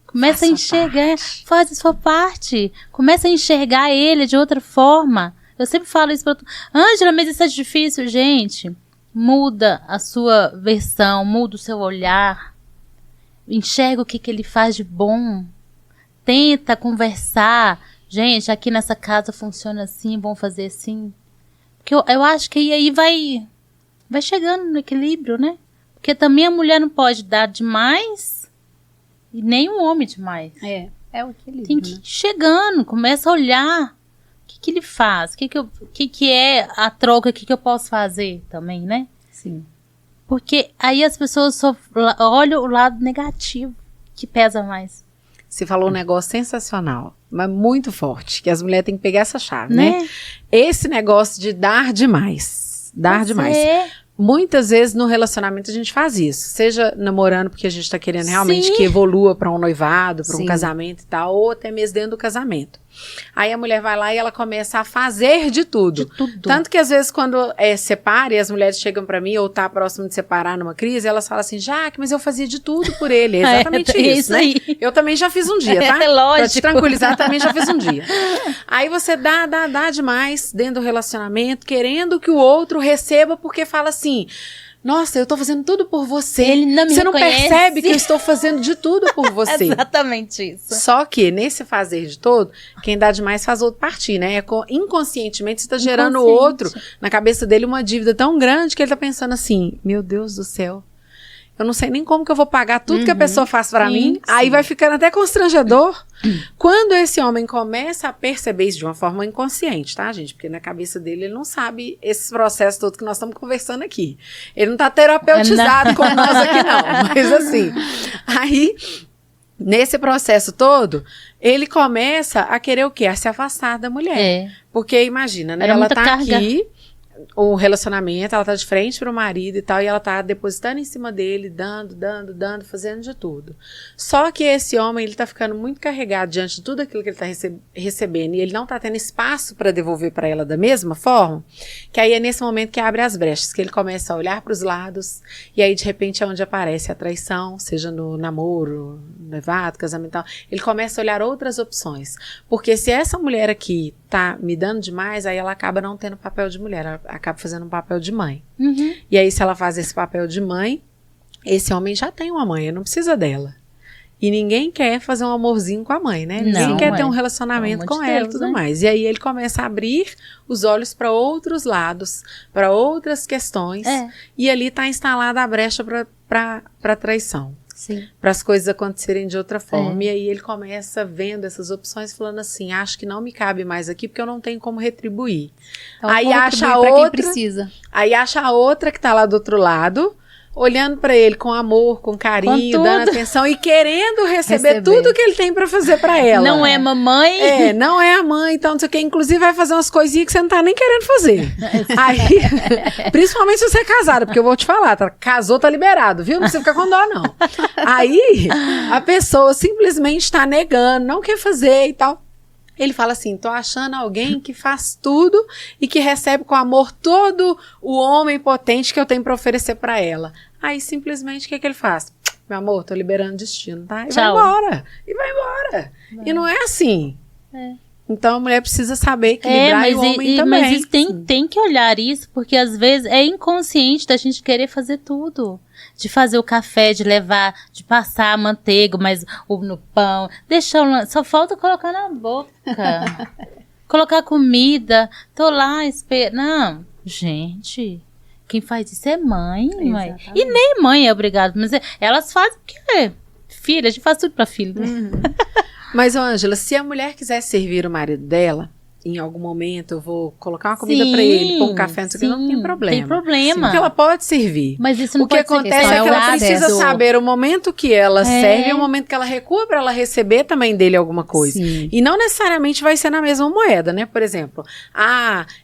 Começa a enxergar. Faz a sua parte. Começa a enxergar ele de outra forma. Eu sempre falo isso pra tu. Ângela, mas isso é difícil, gente. Muda a sua versão, muda o seu olhar. Enxerga o que ele faz de bom. Tenta conversar. Gente, aqui nessa casa funciona assim, vamos fazer assim. Porque eu acho que aí vai chegando no equilíbrio, né? Porque também a mulher não pode dar demais e nem o homem demais. É o equilíbrio. Tem que ir chegando, começa a olhar. O que ele faz? O que é a troca? O que eu posso fazer também, né? Sim. Porque aí as pessoas só olham o lado negativo, que pesa mais. Você falou um negócio sensacional, mas muito forte, que as mulheres têm que pegar essa chave, né? Esse negócio de dar demais. Dar demais. Muitas vezes no relacionamento a gente faz isso, seja namorando porque a gente tá querendo realmente que evolua para um noivado, para um casamento e tal, ou até mesmo dentro do casamento. Aí a mulher vai lá e ela começa a fazer de tudo. Tanto que às vezes quando separa e as mulheres chegam pra mim ou tá próximo de separar numa crise, elas falam assim, Jaque, mas eu fazia de tudo por ele. É exatamente isso, né? Aí. Eu também já fiz um dia, tá? Lógico. Pra te tranquilizar, também já fiz um dia. Aí você dá demais dentro do relacionamento, querendo que o outro receba porque fala assim, nossa, eu tô fazendo tudo por você. Ele não me Você não reconhece. percebe que eu estou fazendo de tudo por você. Exatamente isso. Só que nesse fazer de todo, quem dá demais faz outro partir, né? Inconscientemente você tá gerando outro, na cabeça dele, uma dívida tão grande que ele tá pensando assim, meu Deus do céu, eu não sei nem como que eu vou pagar tudo que a pessoa faz pra mim. Aí vai ficando até constrangedor. Quando esse homem começa a perceber isso de uma forma inconsciente, tá, gente? Porque na cabeça dele ele não sabe esses processos todos que nós estamos conversando aqui. Ele não tá terapeutizado como nós aqui, não. Mas assim, aí, nesse processo todo, ele começa a querer o quê? A se afastar da mulher. Porque imagina, né? Ela tá aqui, o relacionamento, ela tá de frente pro marido e tal, e ela tá depositando em cima dele, dando, fazendo de tudo. Só que esse homem, ele tá ficando muito carregado diante de tudo aquilo que ele tá recebendo, e ele não tá tendo espaço para devolver para ela da mesma forma, que aí é nesse momento que abre as brechas, que ele começa a olhar pros lados, e aí de repente é onde aparece a traição, seja no namoro, noivado, casamento e tal, ele começa a olhar outras opções, porque se essa mulher aqui tá me dando demais, aí ela acaba não tendo papel de mulher, ela acaba fazendo um papel de mãe. E aí se ela faz esse papel de mãe, esse homem já tem uma mãe, não precisa dela. E ninguém quer fazer um amorzinho com a mãe, né? Ninguém quer ter um relacionamento com ela e tudo mais. E aí ele começa a abrir os olhos para outros lados, para outras questões, e ali tá instalada a brecha para traição. para as coisas acontecerem de outra forma. E aí ele começa vendo essas opções, falando assim, acho que não me cabe mais aqui, porque eu não tenho como retribuir. Então, aí acha a pra outra, quem precisa. aí acha a outra que tá lá do outro lado, olhando para ele com amor, com carinho, dando atenção e querendo receber tudo que ele tem para fazer para ela. Não é mamãe? Não é a mãe, então não sei o que. Inclusive vai fazer umas coisinhas que você não tá nem querendo fazer. Aí, principalmente se você é casada, porque eu vou te falar, casou, tá liberado, viu? Não precisa ficar com dó, não. Aí, a pessoa simplesmente tá negando, não quer fazer e tal. Ele fala assim, tô achando alguém que faz tudo e que recebe com amor todo o homem potente que eu tenho para oferecer para ela. Aí, simplesmente, o que ele faz? Meu amor, tô liberando destino, tá? E Tchau. vai embora. E vai embora. E não é assim. Então, a mulher precisa saber equilibrar e o homem também. Mas tem que olhar isso, porque às vezes é inconsciente da gente querer fazer tudo. De fazer o café, de levar, de passar a manteiga, mas no pão. Só falta colocar na boca. Colocar comida. Tô lá, Não, gente, quem faz isso é mãe. E nem mãe é obrigado. Mas elas fazem o quê? Filha, a gente faz tudo pra filho. Mas, Ângela, se a mulher quiser servir o marido dela, em algum momento eu vou colocar uma comida pra ele, pôr um café, não sei o que, não tem problema. Tem problema. Porque ela pode servir. Mas isso não o que pode ser acontece é que ela precisa saber o momento que ela serve e o momento que ela recua pra ela receber também dele alguma coisa. Sim. E não necessariamente vai ser na mesma moeda, né? Por exemplo,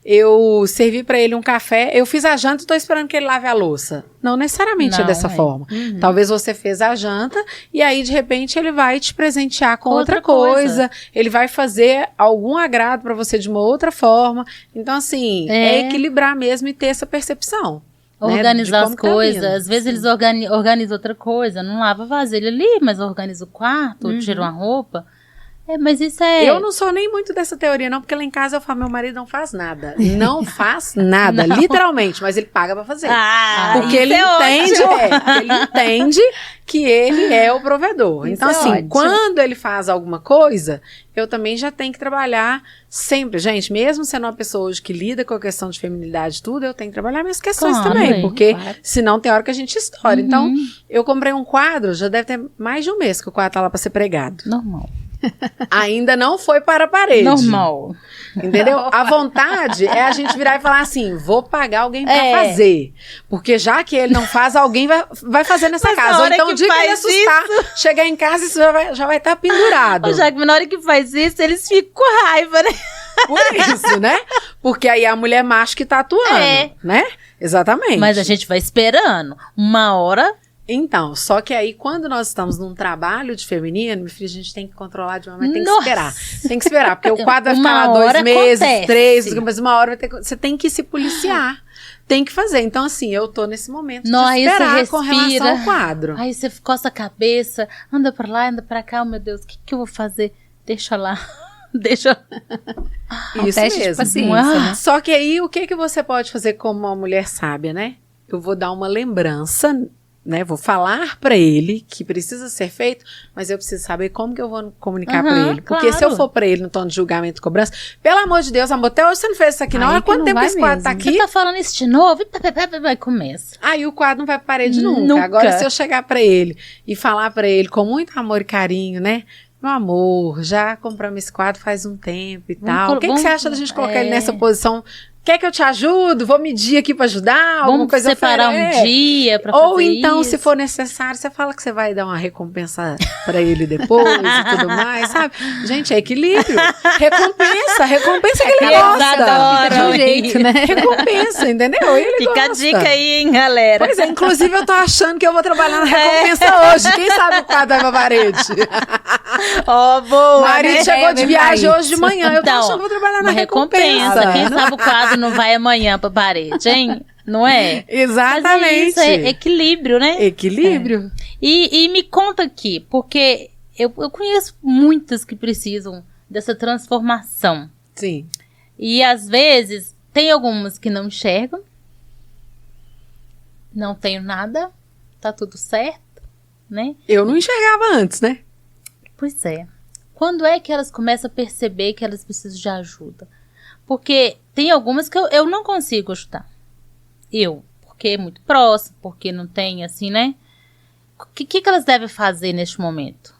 eu servi pra ele um café, eu fiz a janta e tô esperando que ele lave a louça. Não necessariamente é dessa forma. Talvez você fez a janta e aí, de repente, ele vai te presentear com outra coisa. Ele vai fazer algum agrado pra você de uma outra forma. Então, assim, é equilibrar mesmo e ter essa percepção. Organizar as coisas. Às vezes eles organizam outra coisa. Não lava vasilha ali, mas organiza o quarto, ou tira uma roupa. Mas isso é... Eu não sou nem muito dessa teoria, não, porque lá em casa eu falo, meu marido não faz nada. Não faz nada, literalmente, mas ele paga pra fazer. Porque ele entende que ele é o provedor. Então, assim, quando ele faz alguma coisa, eu também já tenho que trabalhar sempre. Gente, mesmo sendo uma pessoa hoje que lida com a questão de feminilidade e tudo, eu tenho que trabalhar minhas questões também, porque senão tem hora que a gente estoura. Então, eu comprei um quadro, já deve ter mais de um mês que o quadro tá lá pra ser pregado. Normal. Ainda não foi para a parede. Normal. Entendeu? A vontade é a gente virar e falar assim, vou pagar alguém pra fazer. Porque já que ele não faz, alguém vai fazer nessa casa. Ou então o dia que ele assustar, chegar em casa, isso já vai estar pendurado. Já que na hora que faz isso, eles ficam com raiva, né? Por isso, né? Porque aí a mulher macho que tá atuando, né? Exatamente. Mas a gente vai esperando. Uma hora... Então, só que aí quando nós estamos num trabalho de feminino, meu filho, a gente tem que controlar de uma maneira, tem que esperar. Tem que esperar, porque o quadro vai ficar lá 2 meses, 3, mas uma hora você tem que se policiar. Tem que fazer. Então, assim, eu tô nesse momento de esperar com relação ao quadro. Aí você coça a cabeça, anda pra lá, anda pra cá, oh, meu Deus, o que eu vou fazer? Deixa lá. Deixa. Isso teste mesmo. de paciência, né? Só que aí, o que você pode fazer como uma mulher sábia, né? Eu vou dar uma lembrança, né, vou falar pra ele que precisa ser feito, mas eu preciso saber como que eu vou comunicar pra ele. Porque se eu for pra ele no tom de julgamento e cobrança, pelo amor de Deus, amor, até hoje você não fez isso aqui, não. Olha quanto tempo esse quadro tá aqui. Você tá falando isso de novo? Vai, começa. Aí o quadro não vai pra parede nunca. Agora, se eu chegar pra ele e falar pra ele com muito amor e carinho, né? Meu amor, já compramos esse quadro faz um tempo e tal. O que você acha da gente colocar ele nessa posição? Quer que eu te ajudo? Vou medir aqui pra ajudar? Alguma coisa separar um dia pra fazer Ou então, isso. se for necessário, você fala que você vai dar uma recompensa pra ele depois e tudo mais, sabe? Gente, é equilíbrio. Recompensa que ele gosta. De um jeito, né? Recompensa, entendeu? Ele Fica gosta. a dica aí, hein, galera. Pois é, inclusive eu tô achando que eu vou trabalhar na recompensa hoje. Quem sabe o quadro vai pra parede? Boa, O marido chegou de viagem hoje de manhã. Eu tô achando que vou trabalhar na recompensa. Quem sabe o quadro não vai amanhã pra parede, hein? Não é? Exatamente. Mas isso é equilíbrio, né? Equilíbrio. E me conta aqui, porque eu conheço muitas que precisam dessa transformação. Sim. E às vezes tem algumas que não enxergam. Não tenho nada. Tá tudo certo, né? Eu não enxergava antes, né? Pois é. Quando é que elas começam a perceber que elas precisam de ajuda? Porque tem algumas que eu não consigo ajudar. Porque é muito próximo, porque não tem assim, né? O que elas devem fazer neste momento?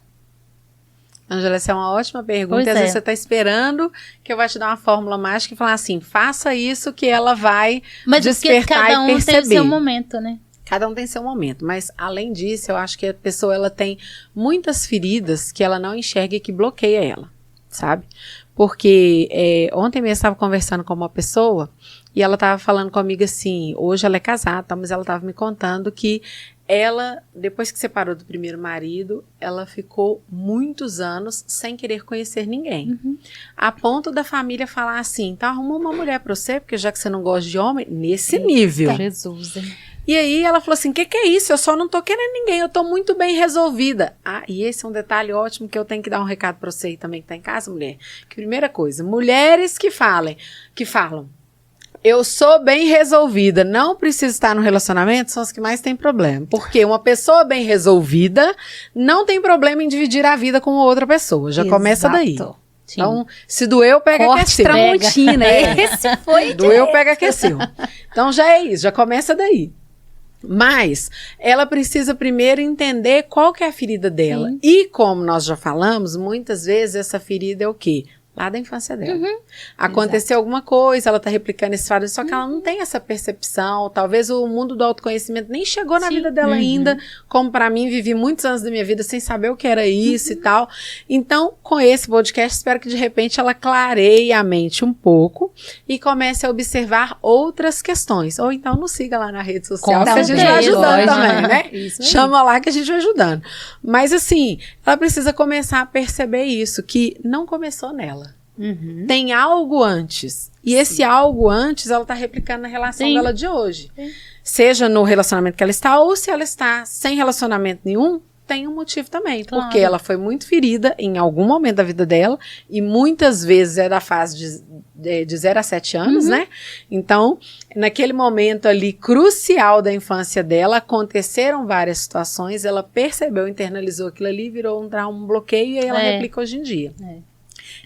Ângela, essa é uma ótima pergunta. Pois E às é. vezes você está esperando que eu vou te dar uma fórmula mágica e falar assim, faça isso que ela vai Mas porque despertar cada um e perceber. tem o seu momento, né? Cada um tem seu momento, mas além disso, eu acho que a pessoa ela tem muitas feridas que ela não enxerga e que bloqueia ela, sabe? Porque ontem mesmo eu estava conversando com uma pessoa e ela estava falando comigo assim, hoje ela é casada, mas ela estava me contando que ela, depois que separou do primeiro marido, ela ficou muitos anos sem querer conhecer ninguém. A ponto da família falar assim, então arruma uma mulher para você, porque já que você não gosta de homem, nesse nível. Jesus, hein? E aí ela falou assim, que é isso? Eu só não tô querendo ninguém, eu tô muito bem resolvida. Ah, e esse é um detalhe ótimo que eu tenho que dar um recado pra você aí também que tá em casa, mulher. Que primeira coisa, mulheres que falam, eu sou bem resolvida, não preciso estar no relacionamento, são as que mais têm problema. Porque uma pessoa bem resolvida não tem problema em dividir a vida com outra pessoa, já começa daí. Exato. Sim. Então, se doeu, pega que é Corte seu. Tramontina, esse foi Doeu, pega que é seu. Então já é isso, já começa daí. Mas ela precisa primeiro entender qual que é a ferida dela. Sim. E como nós já falamos, muitas vezes essa ferida é o quê? Lá da infância dela. Aconteceu alguma coisa, ela tá replicando esse fato, só que ela não tem essa percepção. Talvez o mundo do autoconhecimento nem chegou na vida dela ainda, como para mim, vivi muitos anos da minha vida sem saber o que era isso e tal. Então, com esse podcast, espero que de repente ela clareie a mente um pouco e comece a observar outras questões. Ou então nos siga lá na rede social, que a gente vai ajudando também, né? Isso aí. Chama lá que a gente vai ajudando. Mas assim, ela precisa começar a perceber isso, que não começou nela. Tem algo antes. E esse algo antes, ela tá replicando na relação Sim. dela de hoje. Seja no relacionamento que ela está, ou se ela está sem relacionamento nenhum, tem um motivo também. Claro. Porque ela foi muito ferida em algum momento da vida dela, e muitas vezes é da fase de 0 a 7 anos, né? Então, naquele momento ali crucial da infância dela, aconteceram várias situações, ela percebeu, internalizou aquilo ali, virou um trauma, um bloqueio, e aí ela replica hoje em dia.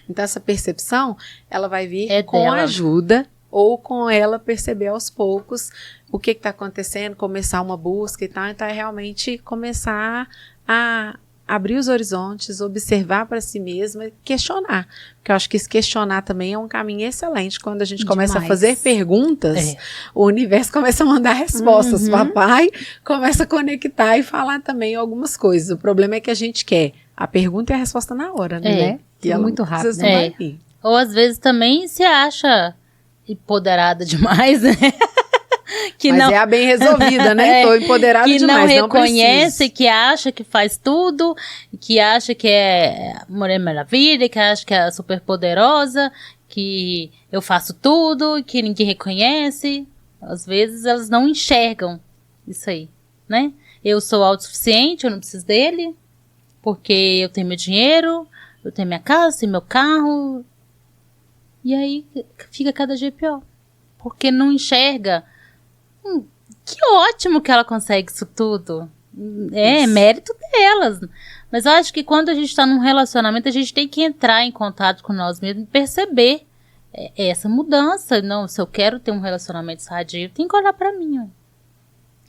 Então, essa percepção, ela vai vir com dela. ajuda ou com ela perceber aos poucos o que está acontecendo, começar uma busca e tal. Então, é realmente começar a abrir os horizontes, observar para si mesma e questionar. Porque eu acho que esse questionar também é um caminho excelente. Quando a gente começa a fazer perguntas, o universo começa a mandar respostas. Papai começa a conectar e falar também algumas coisas. O problema é que a gente quer a pergunta e a resposta na hora, né? E ela muito rápido. não vai vir. Ou às vezes também se acha empoderada demais, né? Que Mas não, é a bem resolvida, né? Tô empoderada que demais, não não preciso. reconhece, que acha que faz tudo, que acha que é Mulher Maravilha, que acha que é super poderosa, que eu faço tudo, que ninguém reconhece. Às vezes elas não enxergam isso aí, né? Eu sou autossuficiente, eu não preciso dele, porque eu tenho meu dinheiro, eu tenho minha casa, tenho meu carro. E aí fica cada dia pior. Porque não enxerga. Que ótimo que ela consegue isso tudo. É mérito delas. Mas eu acho que quando a gente tá num relacionamento, a gente tem que entrar em contato com nós mesmos e perceber essa mudança. Não, se eu quero ter um relacionamento sadio, eu tenho que olhar pra mim.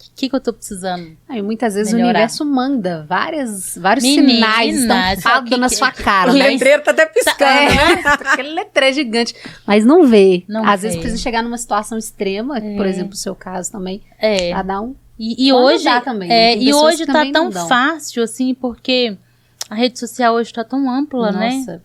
O que eu tô precisando? E muitas vezes melhorar. o universo manda vários Menina, sinais estampados que- na sua cara, O né? letreiro tá até piscando, né? Aquele letreiro gigante. Mas não vê. Não Às vê. vezes precisa chegar numa situação extrema, por exemplo, o seu caso também, pra dar um... E Pode hoje, dar também, né? Tem e pessoas hoje que tá também tão não dão. fácil, assim, porque a rede social hoje tá tão ampla, né? Nossa.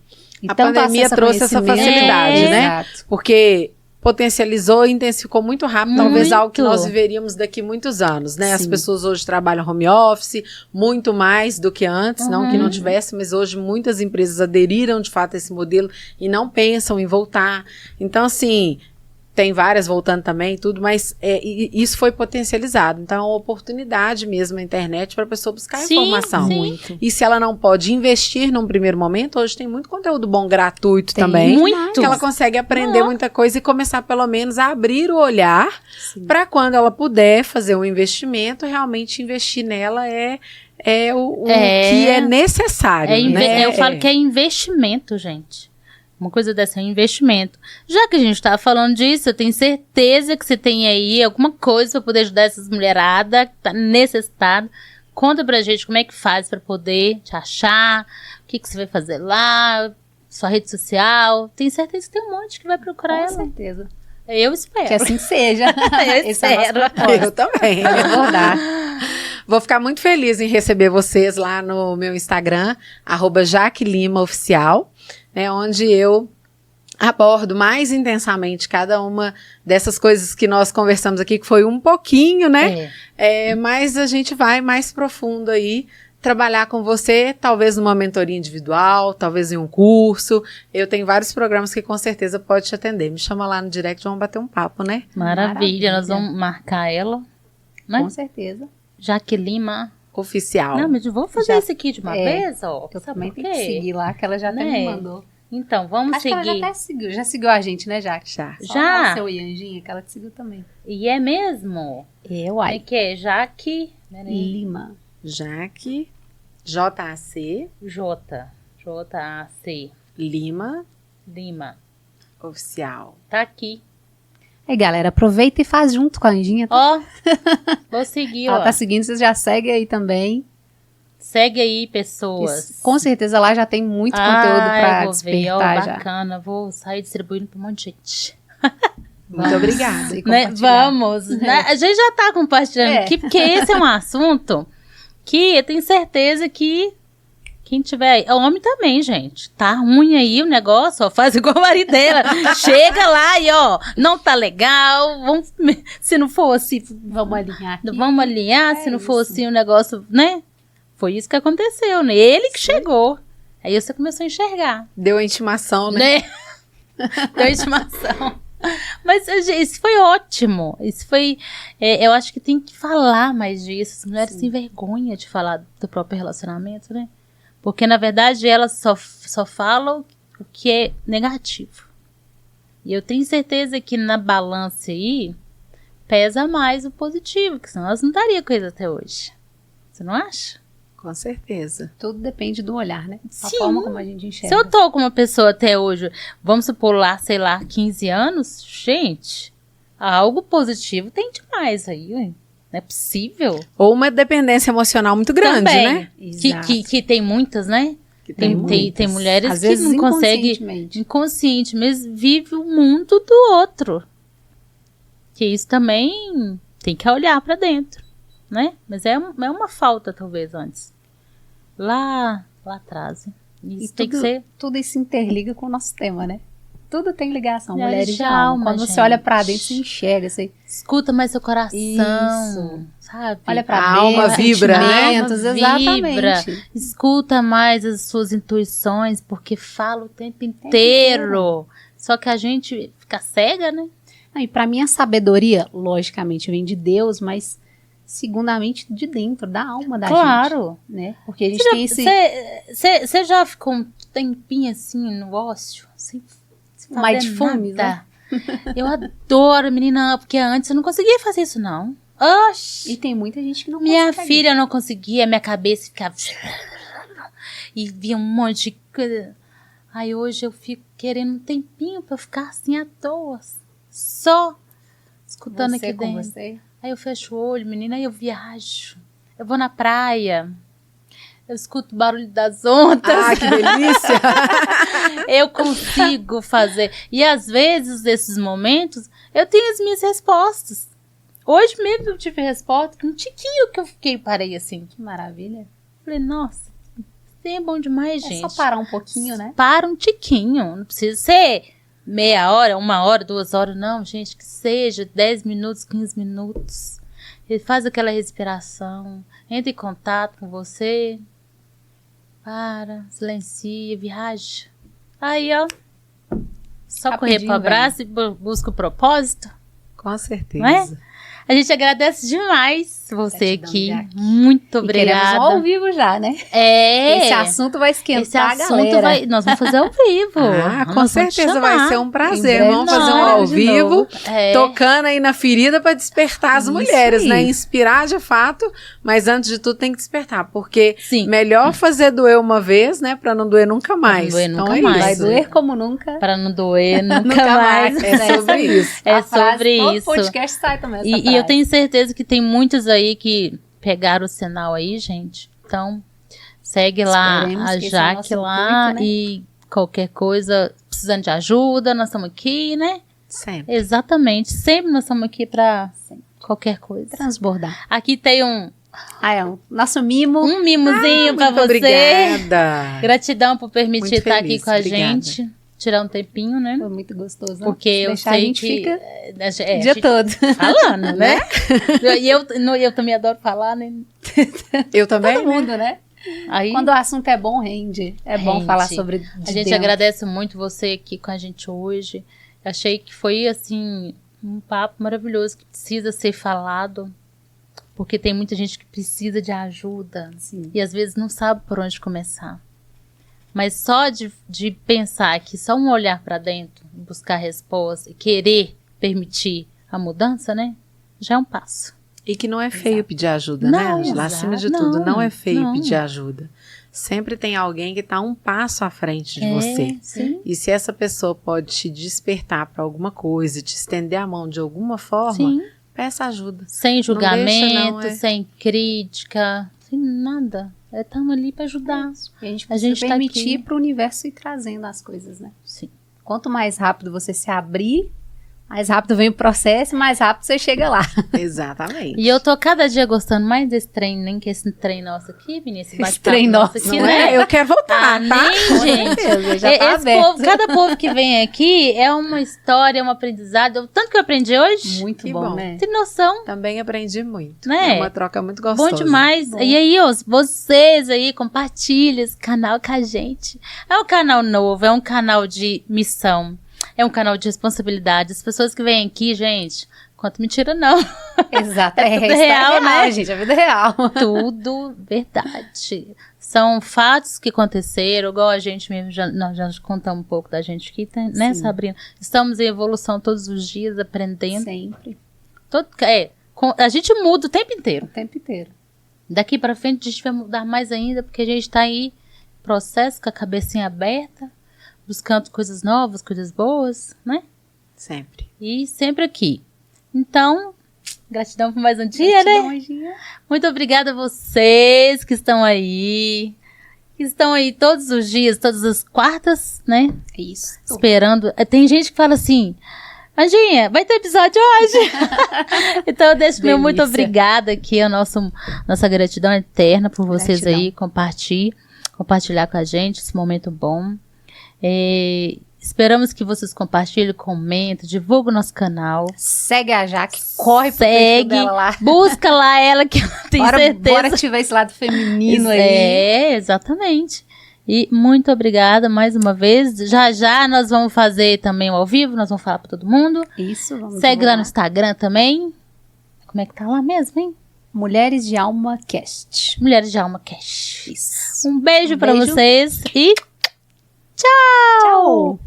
A pandemia trouxe essa facilidade, né? Exato. Porque potencializou e intensificou muito rápido, talvez Muito. algo que nós viveríamos daqui muitos anos, né? As Sim. pessoas hoje trabalham home office, muito mais do que antes, não que não tivesse, mas hoje muitas empresas aderiram de fato a esse modelo e não pensam em voltar. Então, assim, tem várias voltando também e tudo, mas isso foi potencializado. Então, é uma oportunidade mesmo na internet para a pessoa buscar Sim, informação. sim. Muito. E se ela não pode investir num primeiro momento, hoje tem muito conteúdo bom gratuito Tem também. muito. Que ela consegue aprender muita coisa e começar pelo menos a abrir o olhar para quando ela puder fazer um investimento, realmente investir nela é o que é necessário. Né? Eu falo que é investimento, gente. Uma coisa dessa é um investimento. Já que a gente tá falando disso, eu tenho certeza que você tem aí alguma coisa para poder ajudar essas mulheradas que tá necessitada. Conta pra gente como é que faz pra poder te achar, o que você vai fazer lá, sua rede social. Tenho certeza que tem um monte que vai procurar ela. Com certeza. Eu espero. Que assim seja. Eu espero. Eu também. Abordar. Vou ficar muito feliz em receber vocês lá no meu Instagram, @JaqueLimaOficial, né, onde eu abordo mais intensamente cada uma dessas coisas que nós conversamos aqui, que foi um pouquinho, né? Mas a gente vai mais profundo aí, trabalhar com você, talvez numa mentoria individual, talvez em um curso. Eu tenho vários programas que com certeza pode te atender. Me chama lá no direct, vamos bater um papo, né? Maravilha. Nós vamos marcar ela, né? Com certeza. Jaque Lima. Oficial. Não, mas vamos fazer Já- isso aqui de uma vez, ó. Eu Sabe também por tenho que quê? seguir lá, que ela já até Né? me mandou. Então, vamos Acho que ela seguir. já até seguiu. Já seguiu a gente, né, Jaque? Já. Só Já? o seu Ianjinha, que ela te seguiu também. E é mesmo? Eu, Como é que é? Jaque Lima. Jaque, JAC, J-A-C Lima, Lima. Oficial. Tá aqui. Aí, galera, aproveita e faz junto com a Anjinha. Tá? Ó, vou seguir, Ela ó. tá seguindo, vocês já seguem aí também. Segue aí, Que pessoas. com certeza lá já tem muito conteúdo pra eu vou ver, ó, despertar já. bacana. Vou sair distribuindo pra um monte de gente. Muito obrigada. E Né? compartilhar. Vamos. Né? A gente já tá compartilhando É. aqui, porque esse é um assunto que eu tenho certeza que quem tiver aí, homem também, gente, tá ruim aí o negócio, ó, faz igual a marideira. Chega lá e, ó, não tá legal, vamos, se não for assim, Vamos alinhar aqui. vamos alinhar, É se não for isso. assim o negócio, né? Foi isso que aconteceu, né? Ele que chegou. Aí você começou a enxergar, Deu a intimação, né? né? Deu intimação. Mas gente, isso foi ótimo. Isso foi. Eu acho que tem que falar mais disso. As mulheres têm vergonha de falar do próprio relacionamento, né? Porque, na verdade, elas só falam o que é negativo. E eu tenho certeza que na balança aí pesa mais o positivo, que senão elas não dariam coisa até hoje. Você não acha? Com certeza. Tudo depende do olhar, né? A Sim. forma como a gente Se enxerga. eu tô com uma pessoa até hoje, vamos supor lá, sei lá, 15 anos, gente, algo positivo tem demais aí, ué. Não é possível. Ou uma dependência emocional muito grande, Também. né? Exato. Que tem muitas, né? Que Tem muitas. mulheres Às que vezes não conseguem, inconscientemente. inconsciente, mas vive o mundo do outro. Que isso também tem que olhar pra dentro, né? Mas é uma falta, talvez, antes. Lá atrás. E Isso tem que ser. tudo isso interliga com o nosso tema, né? Tudo tem ligação, Mulheres mulheres de de alma. alma, Quando gente. você olha pra dentro, você enxerga, você Escuta mais seu coração. Isso. Sabe? olha pra A dentro, alma vibra, né? sentimentos, A alma exatamente. vibra. Escuta mais as suas intuições, porque fala o tempo inteiro. Só que a gente fica cega, né? Não, e pra mim a sabedoria, logicamente, vem de Deus, mas segundamente de dentro, da alma da gente. Claro. Né? Porque a gente tem esse... Você já ficou um tempinho assim no ócio? Sem fazer Mindfulness, nada? Eu adoro, menina, porque antes eu não conseguia fazer isso, não. Oxi! E tem muita gente que não Minha consegue. filha não conseguia, minha cabeça ficava... E via um monte de coisa. Aí hoje eu fico querendo um tempinho pra eu ficar assim à toa. Só escutando Você aqui com dentro. você. Aí eu fecho o olho, menina, aí eu viajo. Eu vou na praia. Eu escuto o barulho das ondas. Ah, que delícia! Eu consigo fazer. E às vezes, nesses momentos, eu tenho as minhas respostas. Hoje mesmo eu tive resposta, um tiquinho que eu fiquei, parei assim. Que maravilha. Falei, nossa, isso é bom demais, É gente. só parar um pouquinho, né? Para um tiquinho. Não precisa ser meia hora, 1 hora, 2 horas. Não, gente, que seja 10 minutos, 15 minutos. Ele faz aquela respiração. Entra em contato com você. Para, silencia, viaja. Aí, ó. Só correr Rapidinho, pro abraço e busca o propósito. Com certeza. Não é? A gente agradece demais você Gratidão, aqui. Jaque. Muito E queremos obrigada. ao vivo já, né? É. Esse assunto vai esquentar Esse a assunto galera. vai. Nós vamos fazer ao vivo. Ah, Nós com vamos certeza chamar. vai ser um prazer. Em breve Vamos fazer um nós ao de vivo, novo. É. tocando aí na ferida para despertar as Isso mulheres, aí. né? Inspirar de fato, mas antes de tudo tem que despertar, porque Sim. melhor fazer doer uma vez, né? Para não doer nunca mais. doer Então nunca é mais. isso. Vai doer como nunca. Para não doer nunca, Nunca mais. mais. É sobre isso. É A frase, sobre todo isso. podcast sai também essa E eu frase. tenho certeza que tem muitos aí que pegaram o sinal aí, gente. Então, segue lá Esperemos a que esse é o Jaque nosso lá intuito, né? e qualquer coisa, precisando de ajuda, nós estamos aqui, né? Sempre. Exatamente. Sempre nós estamos aqui para qualquer coisa. Transbordar. Aqui tem um Nosso mimo. mimozinho para Muito você. obrigada. Gratidão por permitir Muito estar aqui feliz, com a obrigada. gente. Tirar um tempinho, né? Foi muito gostoso. Né? Porque Se eu deixar, sei a gente que fica a o gente dia todo. falando, né? E eu também adoro falar, né? Eu também, Todo né? mundo, né? Aí Quando o assunto é bom, rende. É bom Rende. falar sobre a gente agradece muito você aqui com a gente hoje. Achei que foi, assim, um papo maravilhoso que precisa ser falado. Porque tem muita gente que precisa de ajuda. Sim. E às vezes não sabe por onde começar. Mas só de pensar que só um olhar para dentro, buscar resposta e querer permitir a mudança, né? Já é um passo. E que não é feio pedir ajuda, Não, né, Ângela? exato. Acima de tudo, não é feio Não. pedir ajuda. Sempre tem alguém que está um passo à frente de você. Sim. E se essa pessoa pode te despertar para alguma coisa, te estender a mão de alguma forma, Sim. peça ajuda. Sem julgamento, não, é. sem crítica, sem nada. Estamos ali para ajudar. E a gente A precisa gente tá permitir aqui. para o universo ir trazendo as coisas, né? Sim. Quanto mais rápido você se abrir, mais rápido vem o processo e mais rápido você chega lá. Exatamente. E eu tô cada dia gostando mais desse trem, nem que esse trem nosso aqui, Vinícius. Esse bate-papo trem nosso, aqui, Não né? é? Eu quero voltar, Ah, tá? nem, gente. certeza, já tá Esse aberto. povo, cada povo que vem aqui é uma história, um aprendizado. O tanto que eu aprendi hoje, Muito Que bom, bom. né? tem noção. Também aprendi muito. Né? É uma troca muito gostosa. Bom demais. Bom. E aí, ó, vocês aí, compartilhem esse canal com a gente. É um canal novo, é um canal de missão, é um canal de responsabilidade. As pessoas que vêm aqui, gente, conta mentira não. Exato. É tudo isso real, né? gente. É vida real. Tudo verdade. São fatos que aconteceram, igual a gente mesmo, nós já contamos um pouco da gente aqui, né, Sim. Sabrina? Estamos em evolução todos os dias, aprendendo. Sempre. A gente muda o tempo inteiro. O tempo inteiro. Daqui pra frente a gente vai mudar mais ainda, porque a gente tá aí, processo, com a cabecinha aberta, buscando coisas novas, coisas boas, né? Sempre. E sempre aqui. Então, gratidão por mais um dia, né? Gratidão, Muito obrigada a vocês que estão aí. Que estão aí todos os dias, todas as quartas, né? Isso. Esperando. Tem gente que fala assim: Anjinha, vai ter episódio hoje? Então eu deixo meu muito Delícia. obrigada aqui, nossa gratidão eterna por vocês Gratidão. aí compartilhar com a gente esse momento bom. Esperamos que vocês compartilhem, comentem, divulguem o nosso canal. Segue a Jaque, corre pro perfil Segue, dela lá. busca lá ela que eu tenho certeza. Bora ativar esse lado feminino aí. É, exatamente. E muito obrigada mais uma vez. Já nós vamos fazer também o ao vivo, nós vamos falar para todo mundo. Isso, vamos Segue lá no divulgar. Instagram também. Como é que tá lá mesmo, hein? Mulheres de Alma Cast. Mulheres de Alma Cash. Isso. Um beijo para Beijo. vocês e tchau! Tchau!